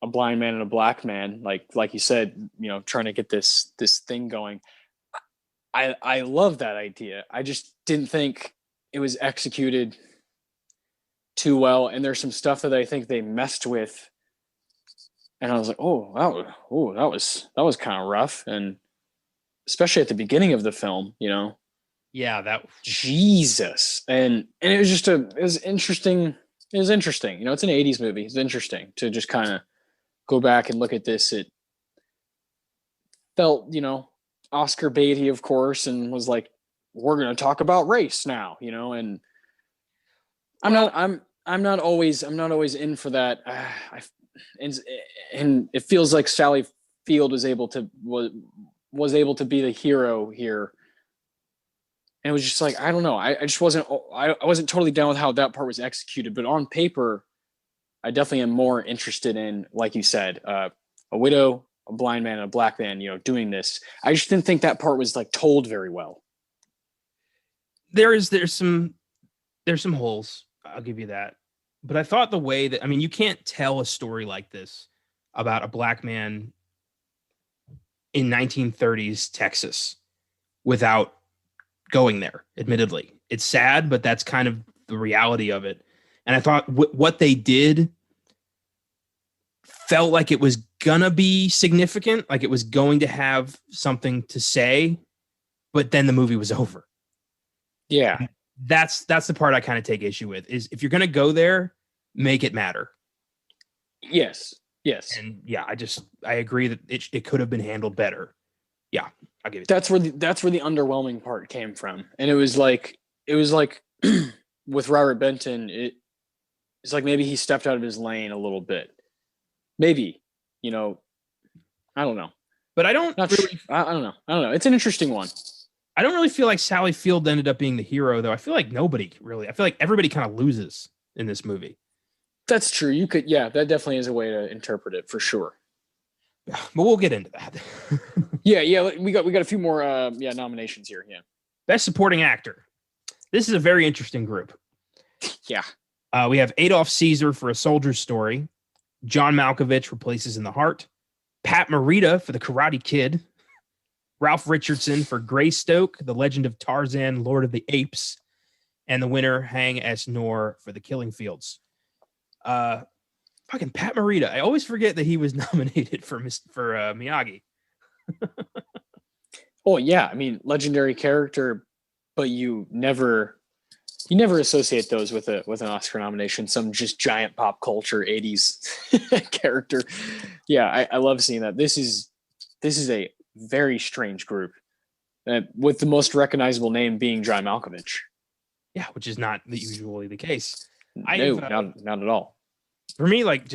a blind man, and a black man, like you said, trying to get this thing going. I love that idea. I just didn't think it was executed too well, and there's some stuff that I think they messed with, and I was like, that was kind of rough, and especially at the beginning of the film, Yeah, that Jesus, and it was it was interesting. It was interesting, it's an '80s movie. It's interesting to just kind of go back and look at this. It felt, Oscar Beatty, of course, and was like, we're going to talk about race now, and I'm not always in for that. And it feels like Sally Field was able to be the hero here. And it was just like, I don't know. I just wasn't totally down with how that part was executed, but on paper, I definitely am more interested in, like you said, a widow, a blind man, and a black man, doing this. I just didn't think that part was like told very well. There's some holes. I'll give you that. But I thought the way that, you can't tell a story like this about a black man in 1930s Texas without going there, admittedly. It's sad, but that's kind of the reality of it. And I thought what they did felt like it was gonna be significant, like it was going to have something to say, but then the movie was over. Yeah. And that's the part I kind of take issue with, is if you're gonna go there, make it matter. Yes. Yes. And yeah, I agree that it could have been handled better. Yeah, I'll give it. That's where the underwhelming part came from. And it was like with Robert Benton, it's like maybe he stepped out of his lane a little bit. Maybe, I don't know. But I don't really, I don't know. I don't know. It's an interesting one. I don't really feel like Sally Field ended up being the hero, though. I feel like nobody really. I feel like everybody kind of loses in this movie. That's true. You could, yeah, that definitely is a way to interpret it for sure. But we'll get into that. Yeah. We got a few more nominations here. Yeah. Best Supporting Actor. This is a very interesting group. Yeah. We have Adolph Caesar for A Soldier's Story, John Malkovich for Places in the Heart, Pat Morita for The Karate Kid, Ralph Richardson for Greystoke, The Legend of Tarzan, Lord of the Apes, and the winner, Hang S. Nor for The Killing Fields. Fucking Pat Morita. I always forget that he was nominated for Miyagi. Oh yeah, I mean, legendary character, but you never associate those with an Oscar nomination. Some just giant pop culture 80s character. Yeah, I love seeing that. This is a very strange group, with the most recognizable name being John Malkovich. Yeah, which is not usually the case. No, not at all. For me, like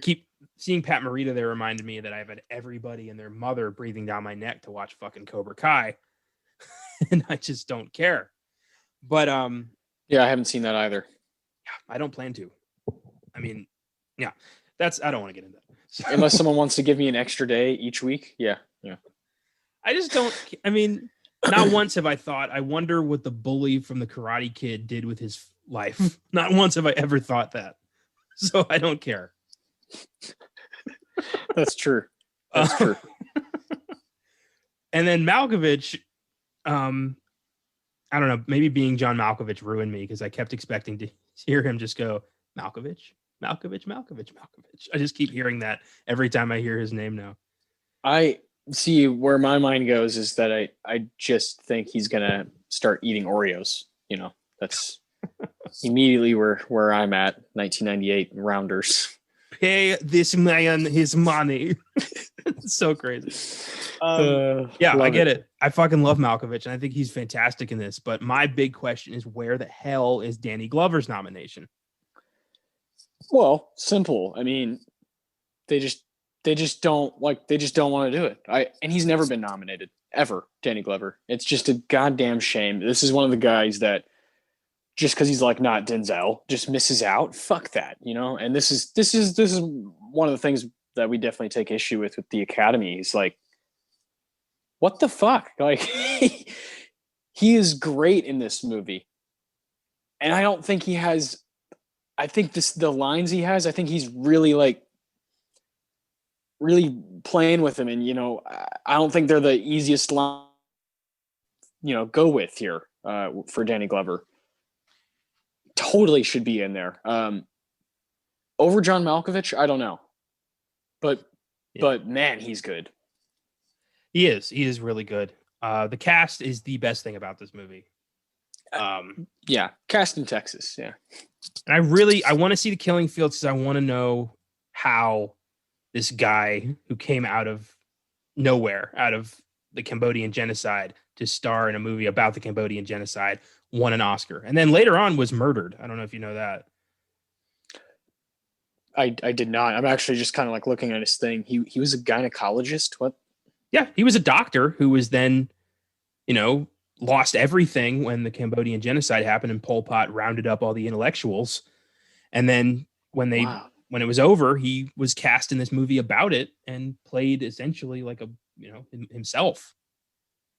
keep seeing Pat Morita there reminded me that I've had everybody and their mother breathing down my neck to watch fucking Cobra Kai, and I just don't care. But yeah, I haven't seen that either. I don't plan to. I mean, yeah, I don't want to get into that. So, unless someone wants to give me an extra day each week. Yeah. I just don't. I mean, not once have I thought, I wonder what the bully from The Karate Kid did with his life. Not once have I ever thought that. So I don't care. That's true. That's true. And then Malkovich, I don't know, maybe being John Malkovich ruined me because I kept expecting to hear him just go, Malkovich. I just keep hearing that every time I hear his name now. I see where my mind goes is that I just think he's going to start eating Oreos. That's immediately where I'm at. 1998 Rounders. Pay this man his money. It's so crazy. Yeah, I get it. I fucking love Malkovich, and I think he's fantastic in this. But my big question is, where the hell is Danny Glover's nomination? Well, simple. I mean, they just don't want to do it. And he's never been nominated ever, Danny Glover. It's just a goddamn shame. This is one of the guys that just because he's like not Denzel just misses out. Fuck that, And this is one of the things that we definitely take issue with the Academy. He's like, what the fuck? Like, he is great in this movie, and I don't think he has. I think the lines he has. I think he's really playing with them, and I don't think they're the easiest line, go with here for Danny Glover. Totally should be in there. Over John Malkovich, I don't know, but man, he's good. He is really good. The cast is the best thing about this movie. Yeah, cast in Texas. Yeah, and I want to see The Killing Fields because I want to know how this guy who came out of nowhere, out of the Cambodian genocide, to star in a movie about the Cambodian genocide, won an Oscar, and then later on was murdered. I don't know if you know that. I did not. I'm actually just kind of like looking at his thing. He was a gynecologist. What? Yeah, he was a doctor who was then, lost everything when the Cambodian genocide happened and Pol Pot rounded up all the intellectuals. And then when it was over, he was cast in this movie about it and played essentially like himself.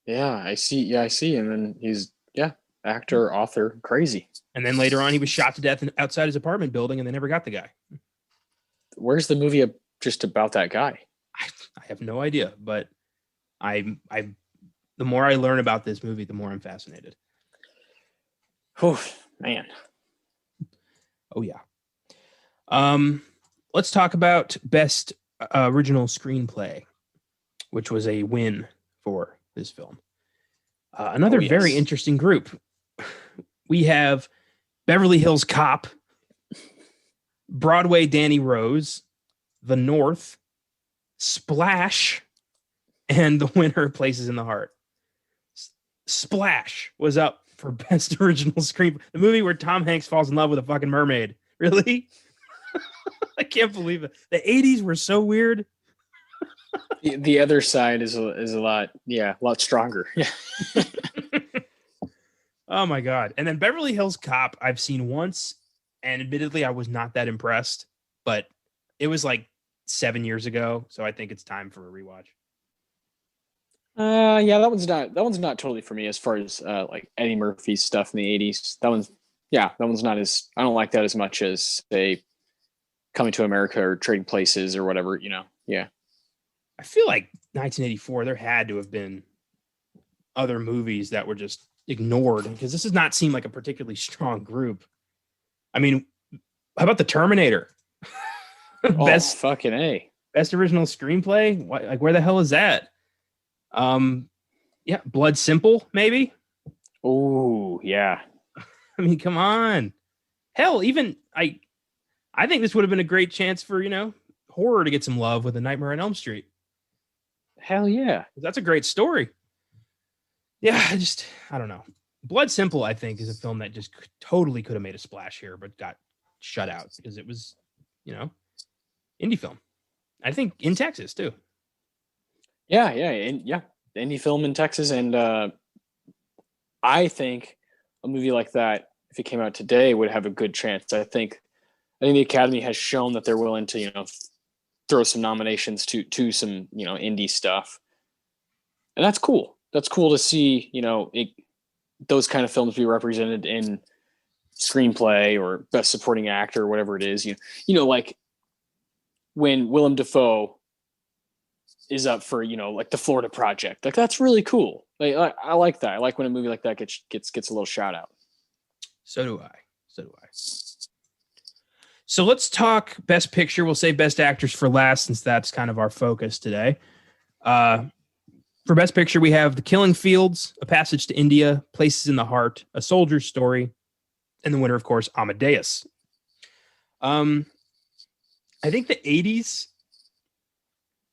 Yeah, I see. Yeah, I see. And then he's actor, author, crazy. And then later on, he was shot to death outside his apartment building, and they never got the guy. Where's the movie just about that guy? I have no idea, but The more I learn about this movie, the more I'm fascinated. Oh man. Oh yeah. Let's talk about best original screenplay, which was a win for this film. Another very interesting group. We have Beverly Hills Cop, Broadway Danny Rose, The North, Splash, and the winner, Places in the Heart. Splash was up for best original screen. The movie where Tom Hanks falls in love with a fucking mermaid. Really? I can't believe it. The 80s were so weird. The other side is a lot stronger. Yeah. Oh my God. And then Beverly Hills Cop, I've seen once, and admittedly, I was not that impressed, but it was like 7 years ago. So I think it's time for a rewatch. Yeah, that one's not totally for me as far as like Eddie Murphy's stuff in the 80s. That one's not as, I don't like that as much as say Coming to America or Trading Places or whatever, Yeah. I feel like 1984, there had to have been other movies that were just ignored because this does not seem like a particularly strong group. I mean, how about The Terminator? Best fucking A. Best original screenplay? What, like, where the hell is that? Yeah, Blood Simple, maybe. Oh, yeah. I mean, come on. Hell, even I think this would have been a great chance for, horror to get some love with A Nightmare on Elm Street. Hell yeah. That's a great story. Yeah, I don't know. Blood Simple, I think, is a film that just totally could have made a splash here, but got shut out because it was, indie film. I think in Texas too. Yeah, indie film in Texas, and I think a movie like that, if it came out today, would have a good chance. I think the Academy has shown that they're willing to, throw some nominations to some, indie stuff, and that's cool. That's cool to see, those kind of films be represented in screenplay or best supporting actor or whatever it is. Like when Willem Dafoe is up for, like the Florida Project, like that's really cool. Like I like that. I like when a movie like that gets a little shout out. So do I. So let's talk best picture. We'll say best actors for last, since that's kind of our focus today. For best picture, we have The Killing Fields, A Passage to India, Places in the Heart, A Soldier's Story, and the winner, of course, Amadeus. I think the 80s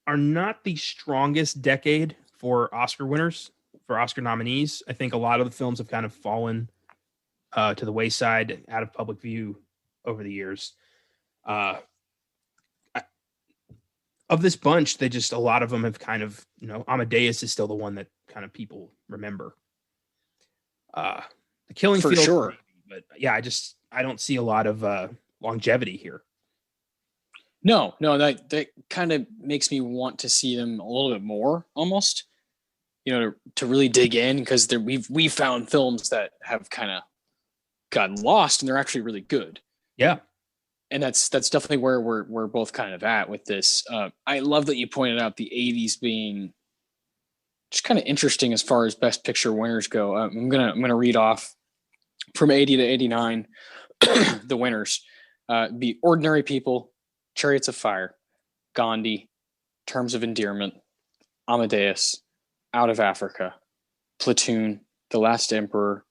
are not the strongest decade for Oscar winners, for Oscar nominees. I think a lot of the films have kind of fallen to the wayside, out of public view over the years. Of this bunch, a lot of them have kind of, Amadeus is still the one that kind of people remember. The Killing Fields, for sure. But yeah, I don't see a lot of longevity here. No, that kind of makes me want to see them a little bit more, almost, to really dig in, because we've found films that have kind of gotten lost and they're actually really good. Yeah. And that's definitely where we're both kind of at with this. I love that you pointed out the 80s being just kind of interesting as far as best picture winners go. I'm gonna read off from 80 to 89 the winners. Be Ordinary People, Chariots of Fire, Gandhi, Terms of Endearment, Amadeus, Out of Africa, Platoon, The Last Emperor,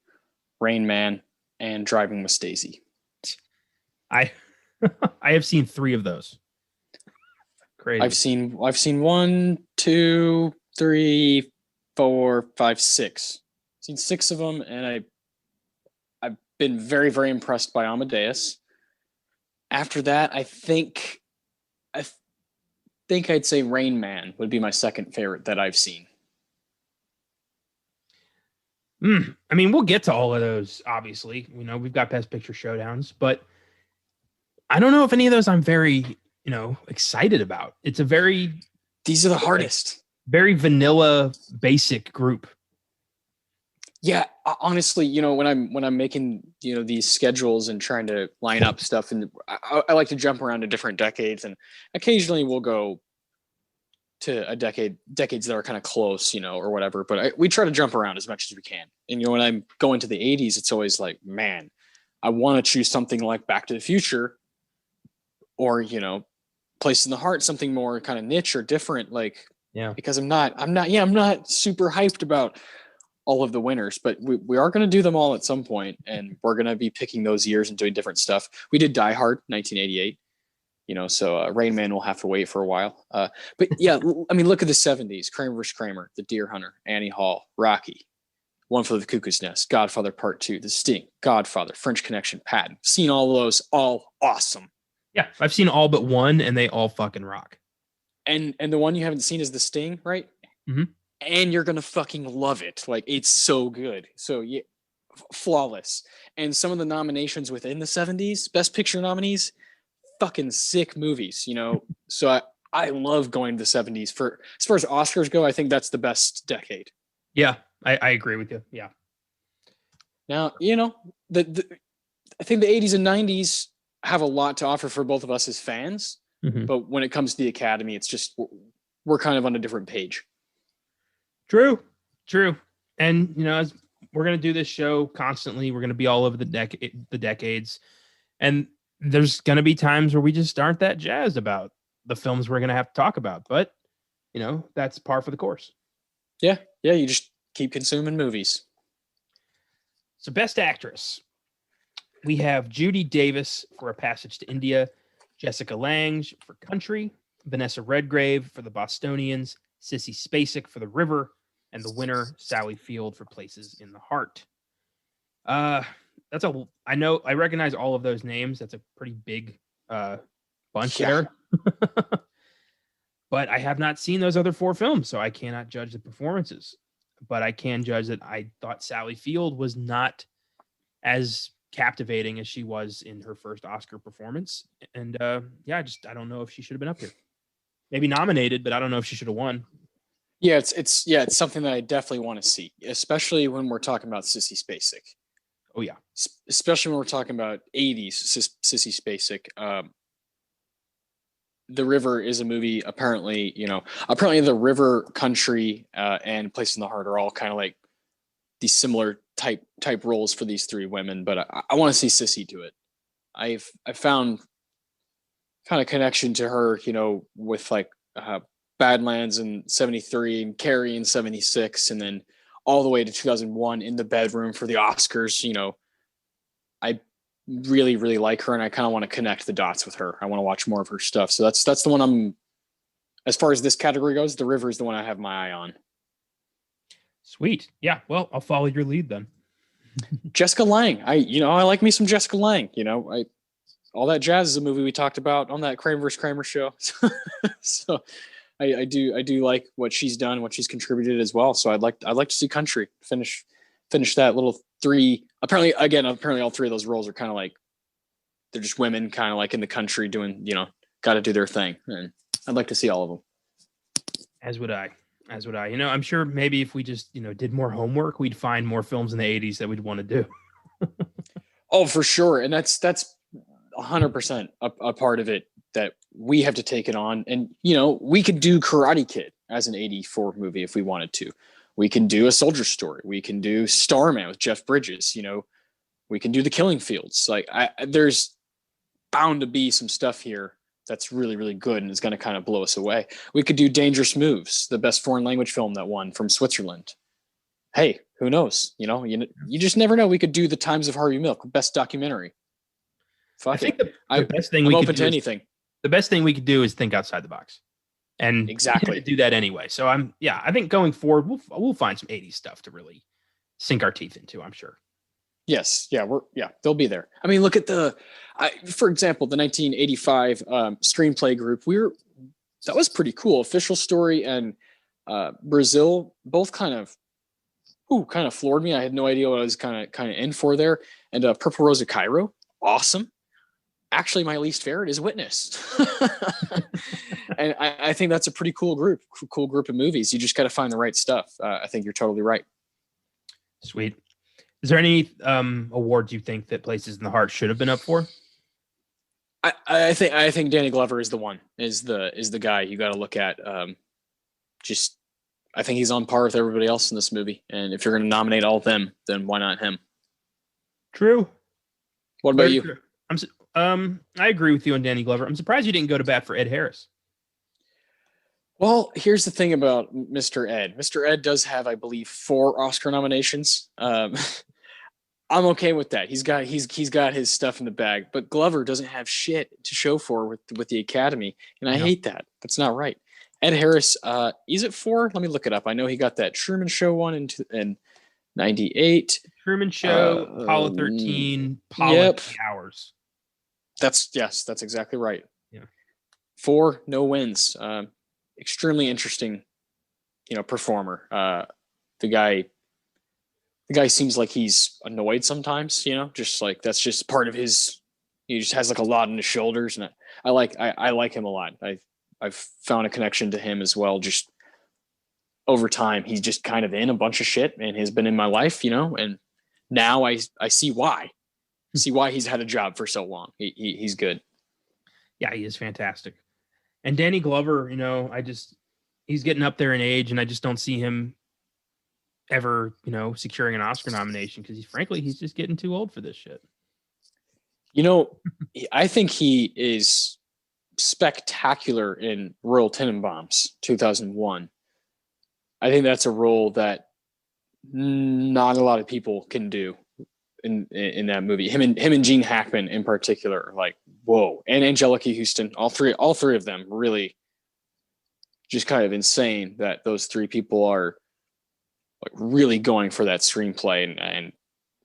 Rain Man, and Driving Miss Daisy. I have seen 3 of those. Crazy. I've seen 1, 2, 3, 4, 5, 6. I've seen 6 of them, and I've been very, very impressed by Amadeus. After that, I think I'd say Rain Man would be my second favorite that I've seen. I mean, we'll get to all of those, obviously. We've got Best Picture showdowns, but I don't know if any of those I'm very, excited about. It's these are the hardest. Very vanilla, basic group. Yeah, honestly, when I'm making, these schedules and trying to line up stuff, and I like to jump around to different decades, and occasionally we'll go to decades that are kind of close, or whatever. But we try to jump around as much as we can. And when I'm going to the 80s, it's always like, man, I want to choose something like Back to the Future, or Place in the Heart, something more kind of niche or different, because I'm not super hyped about all of the winners, but we are going to do them all at some point, and we're going to be picking those years and doing different stuff. We did Die Hard 1988. So Rain Man will have to wait for a while. But yeah, I mean, look at the 70s: Kramer vs. Kramer, The Deer Hunter, Annie Hall, Rocky, One Flew Over the Cuckoo's Nest, Godfather Part 2, The Sting, Godfather, French Connection, Patton. Seen all those, all awesome. Yeah, I've seen all but one, and they all fucking rock. And the one you haven't seen is The Sting, right? Mm-hmm. And you're gonna fucking love it. Like, it's so good. So yeah, flawless. And some of the nominations within the 70s, Best Picture nominees, fucking sick movies, So I love going to the 70s. For as far as Oscars go, I think that's the best decade. Yeah, I agree with you. Yeah. Now, I think the 80s and 90s have a lot to offer for both of us as fans. Mm-hmm. But when it comes to the Academy, it's just we're kind of on a different page. True. And as we're gonna do this show constantly, we're gonna be all over the decades, and there's gonna be times where we just aren't that jazzed about the films we're gonna have to talk about. But that's par for the course. Yeah, you just keep consuming movies. So, Best Actress, we have Judi Davis for A Passage to India, Jessica Lange for Country, Vanessa Redgrave for The Bostonians, Sissy Spacek for The River, and the winner, Sally Field, for Places in the Heart. I recognize all of those names. That's a pretty big bunch there. But I have not seen those other four films, so I cannot judge the performances. But I can judge that I thought Sally Field was not as captivating as she was in her first Oscar performance. And I don't know if she should have been up here. Maybe nominated, but I don't know if she should have won. Yeah, it's something that I definitely want to see, especially when we're talking about Sissy Spacek. Oh yeah, especially when we're talking about 80s Sissy Spacek. The River is a movie. Apparently, The River, Country, and Place in the Heart are all kind of like these similar type roles for these three women. But I want to see Sissy do it. I've found kind of connection to her, with like Badlands in 73 and Carrie in 76, and then all the way to 2001 In the Bedroom for the Oscars. I really, really like her, and I kind of want to connect the dots with her. I want to watch more of her stuff. So that's the one as far as this category goes, The River is the one I have my eye on. Sweet. Yeah. Well, I'll follow your lead then. Jessica Lange. I like me some Jessica Lange. All That Jazz is a movie we talked about on that Kramer vs. Kramer show. So I do like what she's done, what she's contributed as well. So I'd like to see Country finish that little three. Apparently all three of those roles are kind of like, they're just women kind of like in the country doing, got to do their thing. And I'd like to see all of them. As would I. I'm sure maybe if we just, did more homework, we'd find more films in the 80s that we'd want to do. Oh, for sure. And that's 100% a part of it that we have to take it on. And, we could do Karate Kid as an 84 movie if we wanted to. We can do A Soldier Story. We can do Starman with Jeff Bridges. We can do The Killing Fields. Like, there's bound to be some stuff here that's really, really good and is going to kind of blow us away. We could do Dangerous Moves, the best foreign language film that won from Switzerland. Hey, who knows? You just never know. We could do The Times of Harvey Milk, best documentary. I think the best thing we could do anything. The best thing we could do is think outside the box, and exactly do that anyway. So I think going forward, we'll find some 80s stuff to really sink our teeth into. I'm sure. Yes. Yeah. They'll be there. I mean, look at for example, the 1985 screenplay group. That was pretty cool. Official Story and Brazil both kind of floored me. I had no idea what I was kind of in for there. And Purple Rose of Cairo, awesome. Actually, my least favorite is Witness. And I think that's a pretty cool group of movies. You just got to find the right stuff. I think you're totally right. Sweet. Is there any awards you think that Places in the Heart should have been up for? I think Danny Glover is the one, is the guy you got to look at. just I think he's on par with everybody else in this movie. And if you're going to nominate all of them, then why not him? True. What about you? True. I agree with you on Danny Glover. I'm surprised you didn't go to bat for Ed Harris. Well, here's the thing about Mr. Ed. Mr. Ed does have, I believe, 4 Oscar nominations. I'm okay with that. He's got his stuff in the bag, but Glover doesn't have shit to show for with the Academy, and I hate that. That's not right. Ed Harris, is it 4? Let me look it up. I know he got that Truman Show one in 98. Truman Show, Apollo 13, Apollo yep. Hours. That's exactly right. Yeah. 4, no wins. Extremely interesting, performer. The guy seems like he's annoyed sometimes, just like that's just part of his. He just has like a lot on his shoulders, and I like him a lot. I've found a connection to him as well. Just over time, he's just kind of in a bunch of shit and has been in my life, and now I see why. See why he's had a job for so long. He's good. Yeah, he is fantastic. And Danny Glover, he's getting up there in age, and I just don't see him ever, securing an Oscar nomination because he's just getting too old for this shit. I think he is spectacular in Royal Tenenbaums 2001. I think that's a role that not a lot of people can do in that movie. Him and Gene Hackman in particular, like, whoa. And Anjelica Huston, all three of them really just kind of insane that those 3 people are like really going for that screenplay and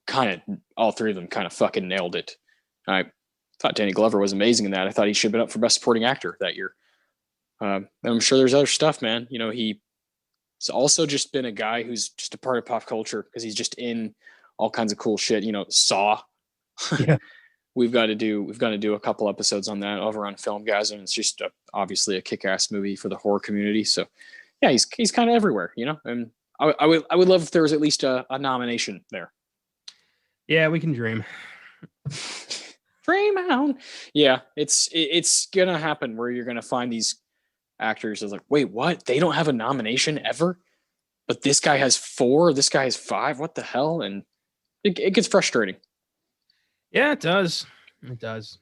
kind of all 3 of them kind of fucking nailed it. I thought Danny Glover was amazing in that. I thought he should have been up for Best Supporting Actor that year. I'm sure there's other stuff, man. He's also just been a guy who's just a part of pop culture because he's just in all kinds of cool shit. Saw. Yeah. We've got to do a couple episodes on that over on Filmgazm. It's just obviously a kick-ass movie for the horror community. So yeah, he's kind of everywhere, and I would love if there was at least a nomination there. Yeah, we can dream. Dream on. Yeah, it's gonna happen where you're gonna find these actors as like, wait, what? They don't have a nomination ever, but this guy has 4. This guy has 5. What the hell? And it gets frustrating. Yeah, it does. It does.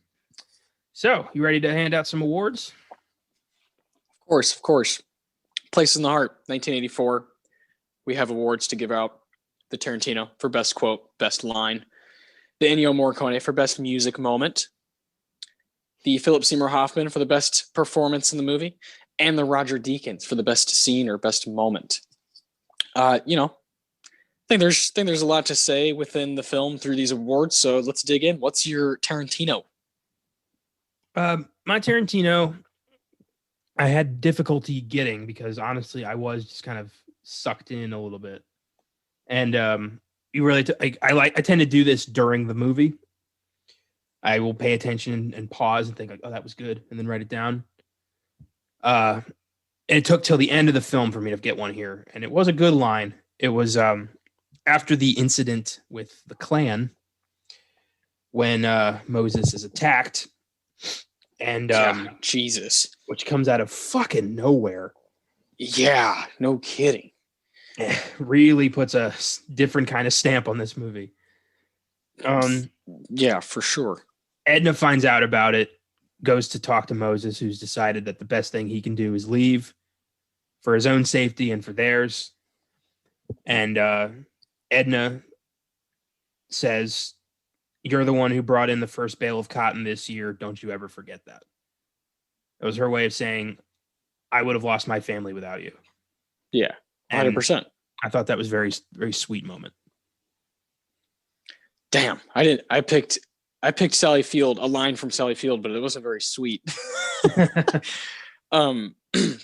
So, you ready to hand out some awards? Of course. Place in the Heart, 1984. We have awards to give out. The Tarantino for best quote, best line. The Ennio Morricone for best music moment. The Philip Seymour Hoffman for the best performance in the movie. And the Roger Deakins for the best scene or best moment. I think there's a lot to say within the film through these awards. So let's dig in. What's your Tarantino? My Tarantino, I had difficulty getting because honestly, I was just kind of sucked in a little bit. And you really, I tend to do this during the movie. I will pay attention and pause and think like, oh, that was good, and then write it down. And it took till the end of the film for me to get one here, and it was a good line. It was after the incident with the clan when Moses is attacked, and Jesus, which comes out of fucking nowhere. Yeah, no kidding. Really puts a different kind of stamp on this movie. Yeah, for sure. Edna finds out about it, goes to talk to Moses, who's decided that the best thing he can do is leave for his own safety and for theirs. And Edna says, "You're the one who brought in the first bale of cotton this year. Don't you ever forget that." It was her way of saying, I would have lost my family without you. Yeah, 100%. I thought that was very, very sweet moment. Damn, I picked Sally Field, a line from Sally Field, but it wasn't very sweet.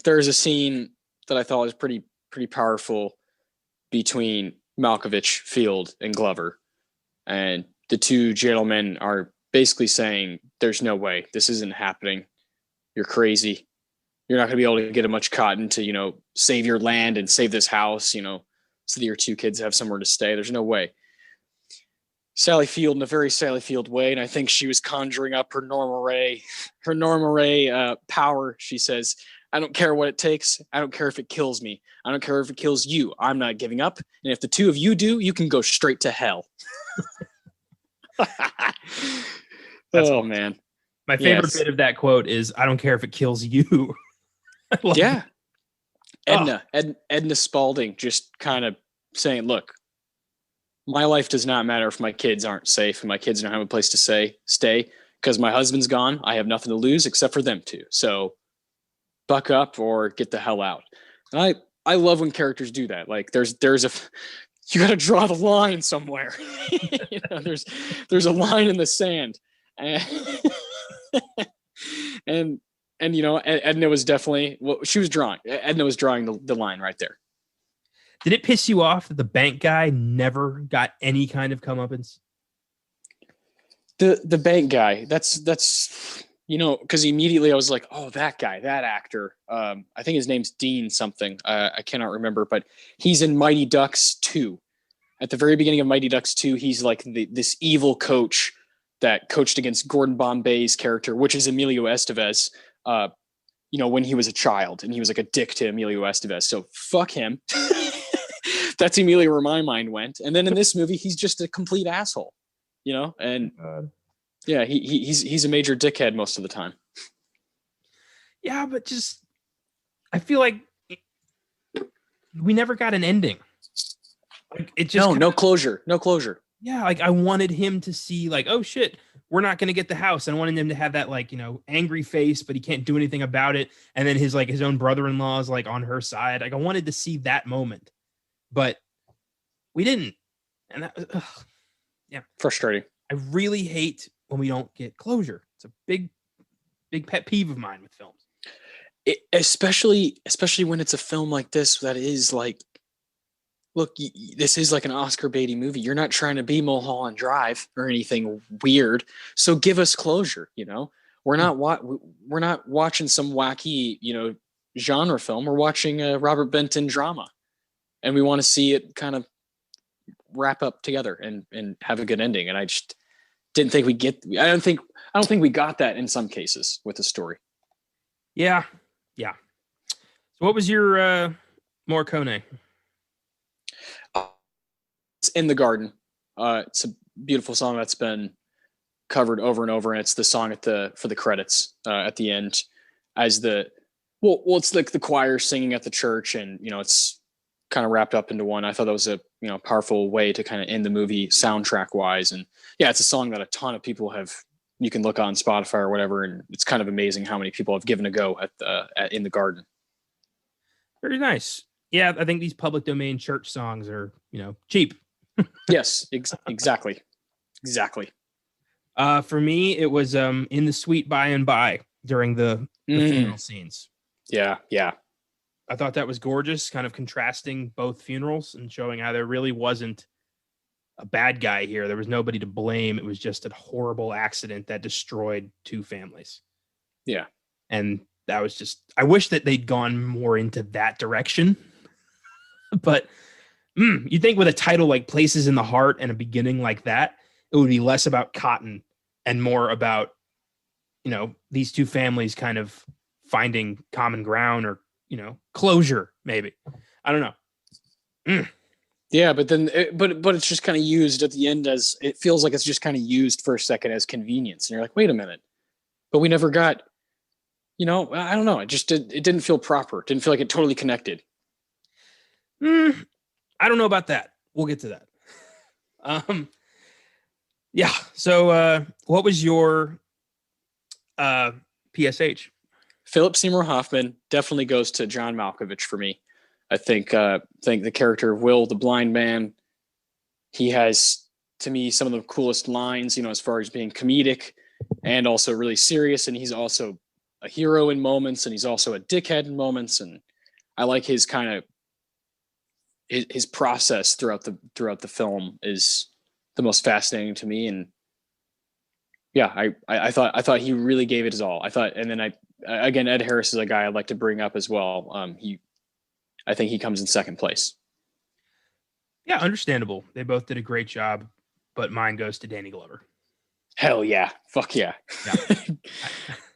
There's a scene that I thought was pretty powerful between Malkovich, Field, and Glover. And the 2 gentlemen are basically saying, there's no way, this isn't happening. You're crazy. You're not going to be able to get much cotton to, save your land and save this house, so that your 2 kids have somewhere to stay. There's no way. Sally Field in a very Sally Field way, and I think she was conjuring up her Norma Ray power. She says, I don't care what it takes. I don't care if it kills me. I don't care if it kills you. I'm not giving up. And if the two of you do, you can go straight to hell. That's Oh, awesome. man. My favorite Yes. bit of that quote is, "I don't care if it kills you." I love Yeah. it. Edna Spalding just kind of saying, look, my life does not matter if my kids aren't safe and my kids don't have a place to stay because my husband's gone. I have nothing to lose except for them two. So buck up or get the hell out. And I love when characters do that. Like there's a you got to draw the line somewhere. There's a line in the sand, and and Edna was definitely she was drawing. Edna was drawing the line right there. Did it piss you off that the bank guy never got any kind of comeuppance? The bank guy. That's because immediately I was like, oh, that guy, that actor. I think his name's Dean something. I cannot remember, but he's in Mighty Ducks 2. At the very beginning of Mighty Ducks 2, he's like this evil coach that coached against Gordon Bombay's character, which is Emilio Estevez. When he was a child, and he was like a dick to Emilio Estevez. So fuck him. That's immediately where my mind went. And then in this movie, he's just a complete asshole, and yeah, he's a major dickhead most of the time. Yeah, but just, I feel like we never got an ending. Like it just no closure. Yeah, like I wanted him to see like, oh shit, we're not going to get the house. And I wanted him to have that like, angry face, but he can't do anything about it. And then his own brother-in-law is like on her side. Like I wanted to see that moment, but we didn't. And that, yeah, frustrating. I really hate when we don't get closure. It's a big pet peeve of mine with films. Especially when it's a film like this that is like, look, this is like an Oscar baity movie. You're not trying to be Mulholland Drive or anything weird. So give us closure. We're not watching some wacky genre film. We're watching a Robert Benton drama, and we want to see it kind of wrap up together and have a good ending. And I just didn't think I don't think we got that in some cases with the story. Yeah. So what was your Morricone? It's In the Garden. It's a beautiful song that's been covered over and over, and it's the song for the credits at the end, as it's like the choir singing at the church, and it's kind of wrapped up into one. I thought that was a powerful way to kind of end the movie soundtrack wise, and yeah, it's a song that a ton of people you can look on Spotify or whatever, and it's kind of amazing how many people have given a go at In the Garden. Very nice. Yeah, I think these public domain church songs are cheap. Yes, exactly. For me, it was In the Sweet By and By during the funeral scenes. Yeah. I thought that was gorgeous, kind of contrasting both funerals and showing how there really wasn't a bad guy here. There was nobody to blame. It was just a horrible accident that destroyed two families. Yeah. And that was just, I wish that they'd gone more into that direction. But you'd think with a title like Places in the Heart and a beginning like that, it would be less about Cotton and more about, these two families kind of finding common ground or, closure, maybe. I don't know. Yeah, but then, but it's just kind of used at the end as, it feels like it's just kind of used for a second as convenience. And you're like, wait a minute, but we never got, I don't know. It didn't feel proper. It didn't feel like it totally connected. I don't know about that. We'll get to that. Yeah. So, what was your PSH? Philip Seymour Hoffman definitely goes to John Malkovich for me. I think the character of Will, the blind man, he has, to me, some of the coolest lines, as far as being comedic and also really serious. And he's also a hero in moments, and he's also a dickhead in moments. And I like his kind of his process throughout the film is the most fascinating to me. And yeah, I thought he really gave it his all. I thought, and then again, Ed Harris is a guy I'd like to bring up as well. I think he comes in second place. Yeah, understandable. They both did a great job, but mine goes to Danny Glover. Hell yeah. Fuck yeah.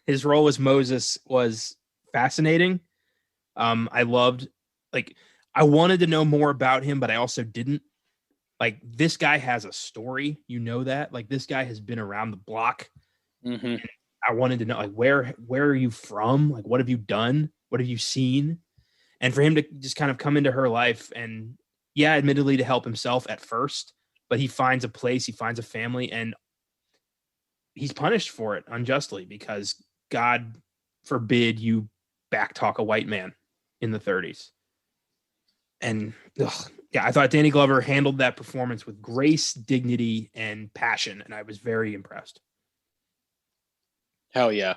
His role as Moses was fascinating. I loved, like, I wanted to know more about him, but I also didn't. Like, this guy has a story, you know that. Like, this guy has been around the block. Hmm. I wanted to know, like, where are you from? Like, what have you done? What have you seen? And for him to just kind of come into her life and, yeah, admittedly to help himself at first, but he finds a place, he finds a family, and he's punished for it unjustly because God forbid you backtalk a white man in the 30s. And yeah, I thought Danny Glover handled that performance with grace, dignity, and passion, and I was very impressed. Hell yeah.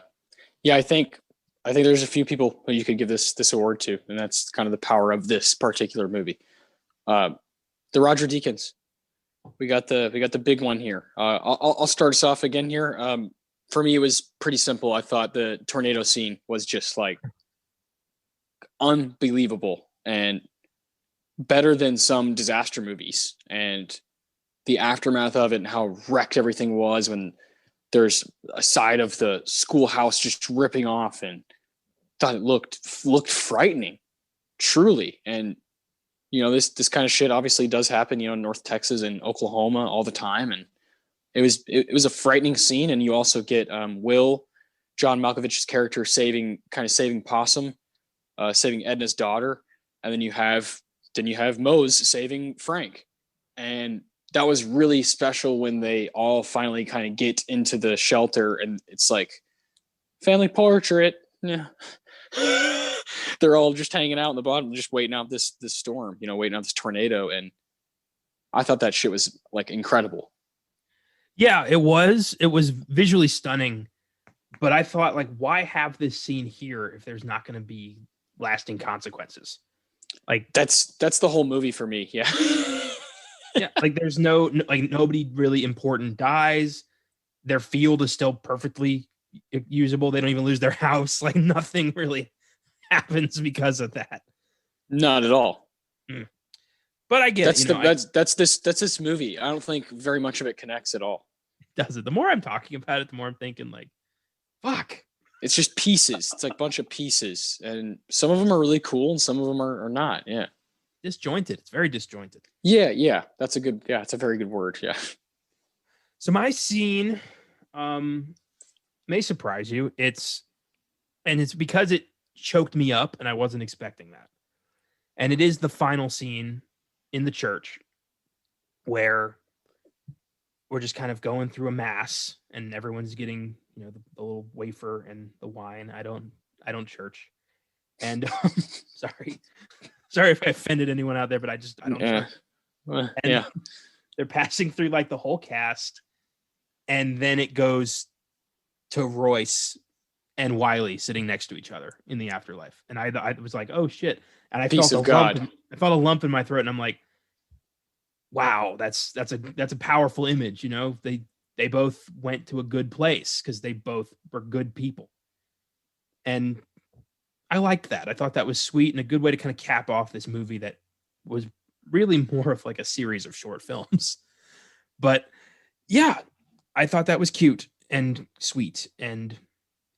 Yeah, I think there's a few people who you could give this award to, and that's kind of the power of this particular movie. Uh, the Roger Deakins. We got the big one here. I'll start us off again here. For me, it was pretty simple. I thought the tornado scene was just like unbelievable and better than some disaster movies. And the aftermath of it and how wrecked everything was when there's a side of the schoolhouse just ripping off, and thought it looked frightening, truly. And this kind of shit obviously does happen, in North Texas and Oklahoma all the time. And it was a frightening scene. And you also get Will, John Malkovich's character, saving Possum, saving Edna's daughter, and then you have Mose saving Frank. And that was really special when they all finally kind of get into the shelter, and it's like family portrait. Yeah. They're all just hanging out in the bottom, just waiting out this storm, waiting out this tornado. And I thought that shit was like incredible. Yeah, it was. It was visually stunning, but I thought, like, why have this scene here if there's not going to be lasting consequences? Like, That's the whole movie for me. Yeah. yeah, like there's like nobody really important dies. Their field is still perfectly usable. They don't even lose their house. Like, nothing really happens because of that. Not at all. Mm. But I get that's this movie. I don't think very much of it connects at all. Does it? The more I'm talking about it, the more I'm thinking, like, fuck. It's just pieces. It's like a bunch of pieces, and some of them are really cool, and some of them are not. Yeah. Disjointed. It's very disjointed. Yeah. That's a very good word. Yeah. So my scene may surprise you. It's because it choked me up and I wasn't expecting that. And it is the final scene in the church where we're just kind of going through a mass and everyone's getting, the little wafer and the wine. I don't church. And sorry if I offended anyone out there, but I don't church. Yeah. They're passing through like the whole cast, and then it goes to Royce and Wiley sitting next to each other in the afterlife. And I was like, oh shit. And I Peace felt of God. I felt a lump in my throat, and I'm like, wow, that's a powerful image. They both went to a good place because they both were good people. And I liked that. I thought that was sweet and a good way to kind of cap off this movie that was really more of like a series of short films. But yeah, I thought that was cute and sweet, and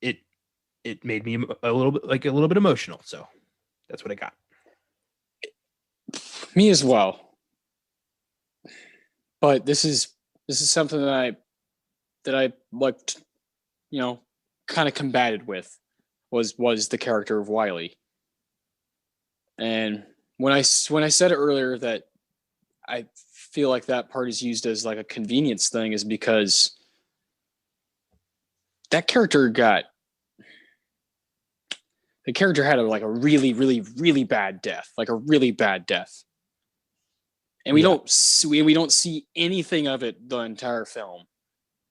it made me a little bit emotional. So that's what I got. Me as well. But this is something that I liked, kind of combated with was the character of Wiley. And when I said earlier that I feel like that part is used as like a convenience thing, is because that character had a really, really, really bad death, like a really bad death. And we don't see anything of it the entire film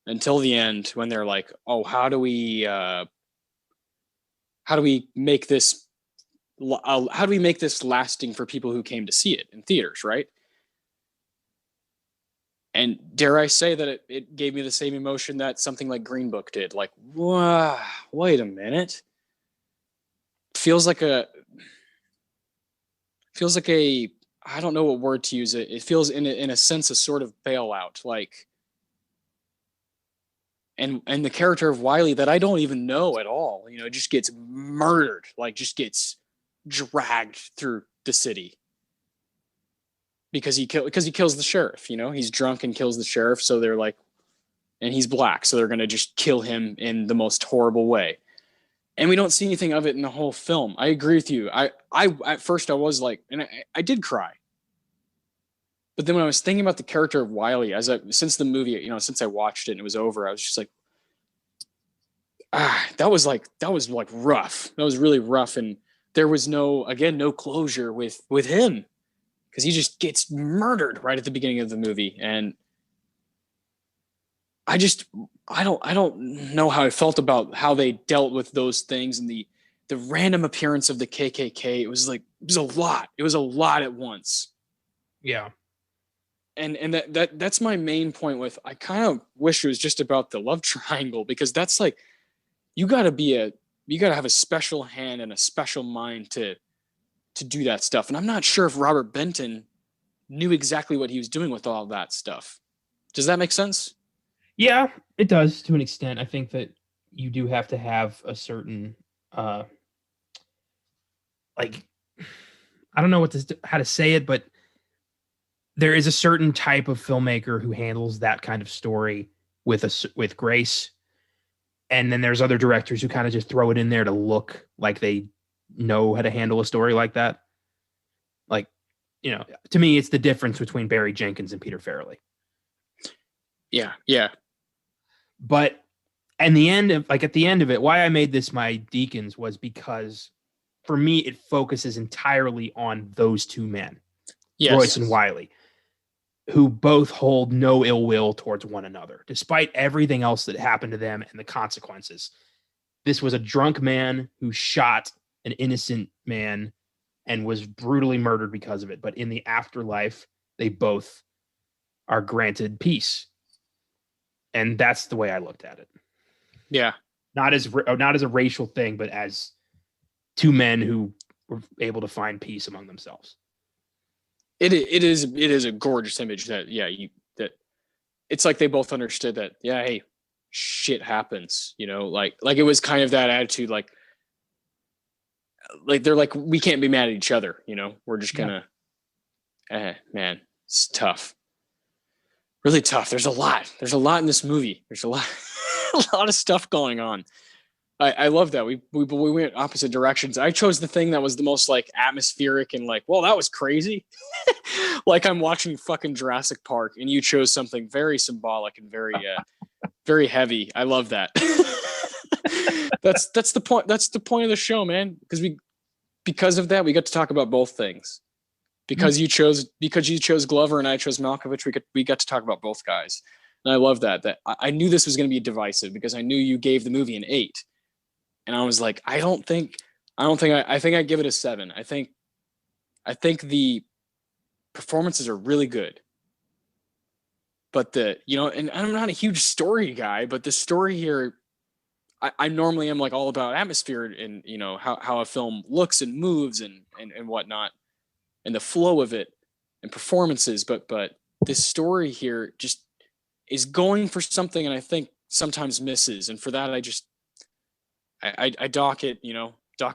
until the end, when they're like, "Oh, how do we make this lasting for people who came to see it in theaters, right?" And dare I say that it gave me the same emotion that something like Green Book did. Like, wow, wait a minute. Feels like a I don't know what word to use. It feels in a sense a sort of bailout. Like, and the character of Wiley that I don't even know at all, just gets murdered, like just gets dragged through the city because he kills the sheriff. He's drunk and kills the sheriff, so they're like, and he's black, so they're gonna just kill him in the most horrible way. And we don't see anything of it in the whole film. I agree with you. I at first I was like, and I did cry. But then when I was thinking about the character of Wiley, since the movie, since I watched it and it was over, I was just like, that was like rough. That was really rough, and there was no closure with him because he just gets murdered right at the beginning of the movie, and I don't know how I felt about how they dealt with those things and the random appearance of the KKK. It was a lot. It was a lot at once. Yeah. And that's my main point with, I kind of wish it was just about the love triangle, because that's like, you got to have a special hand and a special mind to do that stuff. And I'm not sure if Robert Benton knew exactly what he was doing with all that stuff. Does that make sense? Yeah, it does to an extent. I think that you do have to have a certain, like, I don't know how to say it, but there is a certain type of filmmaker who handles that kind of story with grace. And then there's other directors who kind of just throw it in there to look like they know how to handle a story like that. Like, to me, it's the difference between Barry Jenkins and Peter Farrelly. Yeah. Yeah. But at the end of it, why I made this my Deacons was because for me, it focuses entirely on those two men, yes, Royce and Wiley, who both hold no ill will towards one another, despite everything else that happened to them and the consequences. This was a drunk man who shot an innocent man and was brutally murdered because of it. But in the afterlife, they both are granted peace. And that's the way I looked at it. Yeah. Not as a racial thing, but as two men who were able to find peace among themselves. It is a gorgeous image that it's like they both understood that, yeah, hey, shit happens, like it was kind of that attitude, like they're like, we can't be mad at each other, we're just gonna, man, it's tough, really tough. There's a lot in this movie. There's a lot of stuff going on. I love that we went opposite directions. I chose the thing that was the most like atmospheric and like, well, that was crazy. Like I'm watching fucking Jurassic Park, and you chose something very symbolic and very very heavy. I love that. That's the point. That's the point of the show, man. Because of that, we got to talk about both things. Because you chose Glover and I chose Malkovich, we got to talk about both guys. And I love that I knew this was going to be divisive because I knew you gave the movie an 8. And I was like, I think I give it a 7. I think the performances are really good. But and I'm not a huge story guy, but the story here, I normally am like all about atmosphere and, how a film looks and moves and whatnot, and the flow of it and performances. But this story here just is going for something, and I think sometimes misses. And for that, I dock it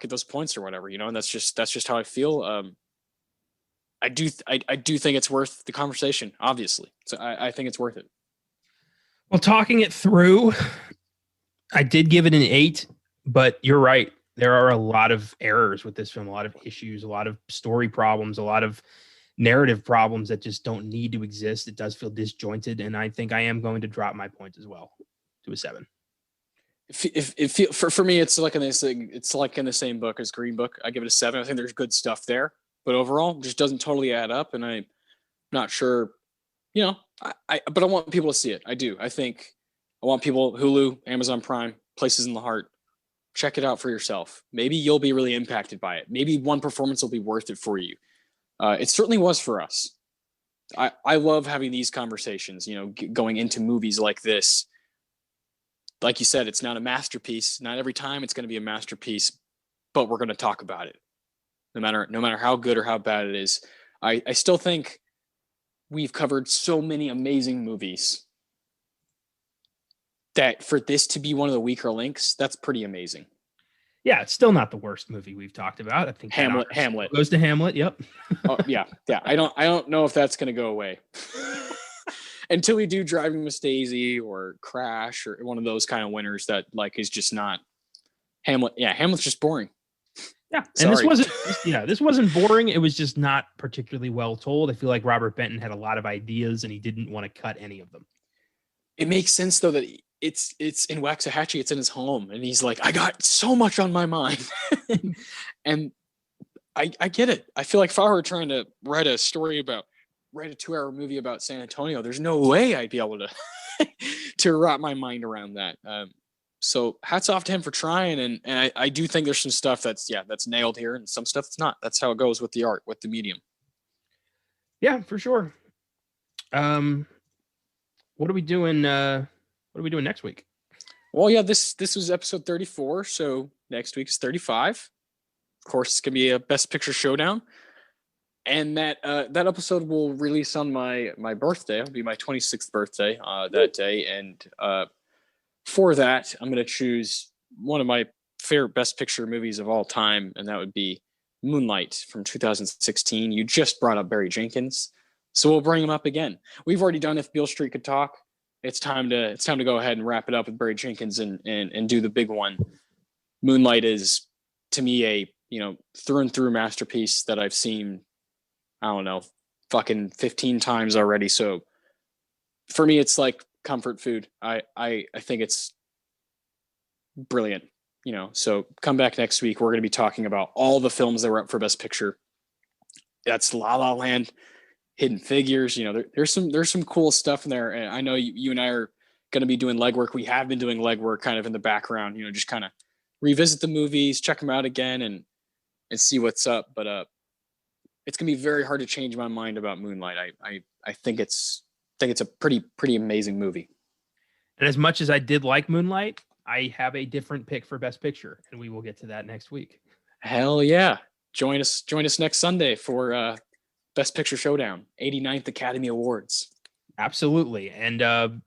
those points or whatever, and that's just how I feel. I do think it's worth the conversation, obviously. So I think it's worth it. Well, talking it through, I did give it an 8, but you're right. There are a lot of errors with this film, a lot of issues, a lot of story problems, a lot of narrative problems that just don't need to exist. It does feel disjointed, and I think I am going to drop my point as well to a 7. If for me, it's like in the same book as Green Book. I give it a 7. I think there's good stuff there, but overall, just doesn't totally add up. And I'm not sure, but I want people to see it. I do. I think I want people, Hulu, Amazon Prime, Places in the Heart, check it out for yourself. Maybe you'll be really impacted by it. Maybe one performance will be worth it for you. It certainly was for us. I love having these conversations, going into movies like this. Like you said, it's not a masterpiece. Not every time it's going to be a masterpiece, but we're going to talk about it. No matter how good or how bad it is. I still think we've covered so many amazing movies that for this to be one of the weaker links, that's pretty amazing. Yeah, it's still not the worst movie we've talked about. I think Hamlet goes to Hamlet. Yep. Oh, yeah. I don't know if that's gonna go away until we do Driving Miss Daisy or Crash or one of those kind of winners that like is just not Hamlet. Yeah, Hamlet's just boring. Yeah, and this wasn't boring. It was just not particularly well told. I feel like Robert Benton had a lot of ideas and he didn't want to cut any of them. It makes sense though that it's in Waxahachie, it's in his home, and he's like, I got so much on my mind. And I get it. I feel like if I were trying to write a 2-hour movie about San Antonio, there's no way I'd be able to to wrap my mind around that. So hats off to him for trying, and I do think there's some stuff that's nailed here, and some stuff that's not. That's how it goes with the art, with the medium. Yeah, for sure. What are we doing? What are we doing next week? Well, yeah, this was episode 34, so next week is 35. Of course, it's gonna be a Best Picture showdown, and that episode will release on my birthday. It'll be my 26th birthday that day, and for that, I'm gonna choose one of my favorite Best Picture movies of all time, and that would be Moonlight from 2016. You just brought up Barry Jenkins, so we'll bring him up again. We've already done If Beale Street Could Talk. It's time to go ahead and wrap it up with Barry Jenkins and do the big one. Moonlight is, to me, a through and through masterpiece that I've seen, I don't know, fucking 15 times already. So for me, it's like comfort food. I think it's brilliant. So come back next week. We're going to be talking about all the films that were up for Best Picture. That's La La Land, Hidden Figures. There's some cool stuff in there. And I know you and I are going to be doing legwork. We have been doing legwork kind of in the background, just kind of revisit the movies, check them out again and see what's up. But it's going to be very hard to change my mind about Moonlight. I think it's a pretty amazing movie. And as much as I did like Moonlight, I have a different pick for Best Picture, and we will get to that next week. Hell yeah. Join us next Sunday for Best Picture Showdown, 89th Academy Awards. Absolutely. And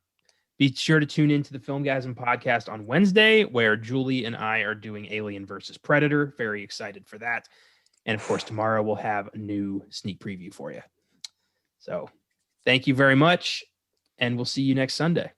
be sure to tune into the Filmgazm podcast on Wednesday, where Julie and I are doing Alien versus Predator. Very excited for that. And of course, tomorrow we'll have a new sneak preview for you. So thank you very much, and we'll see you next Sunday.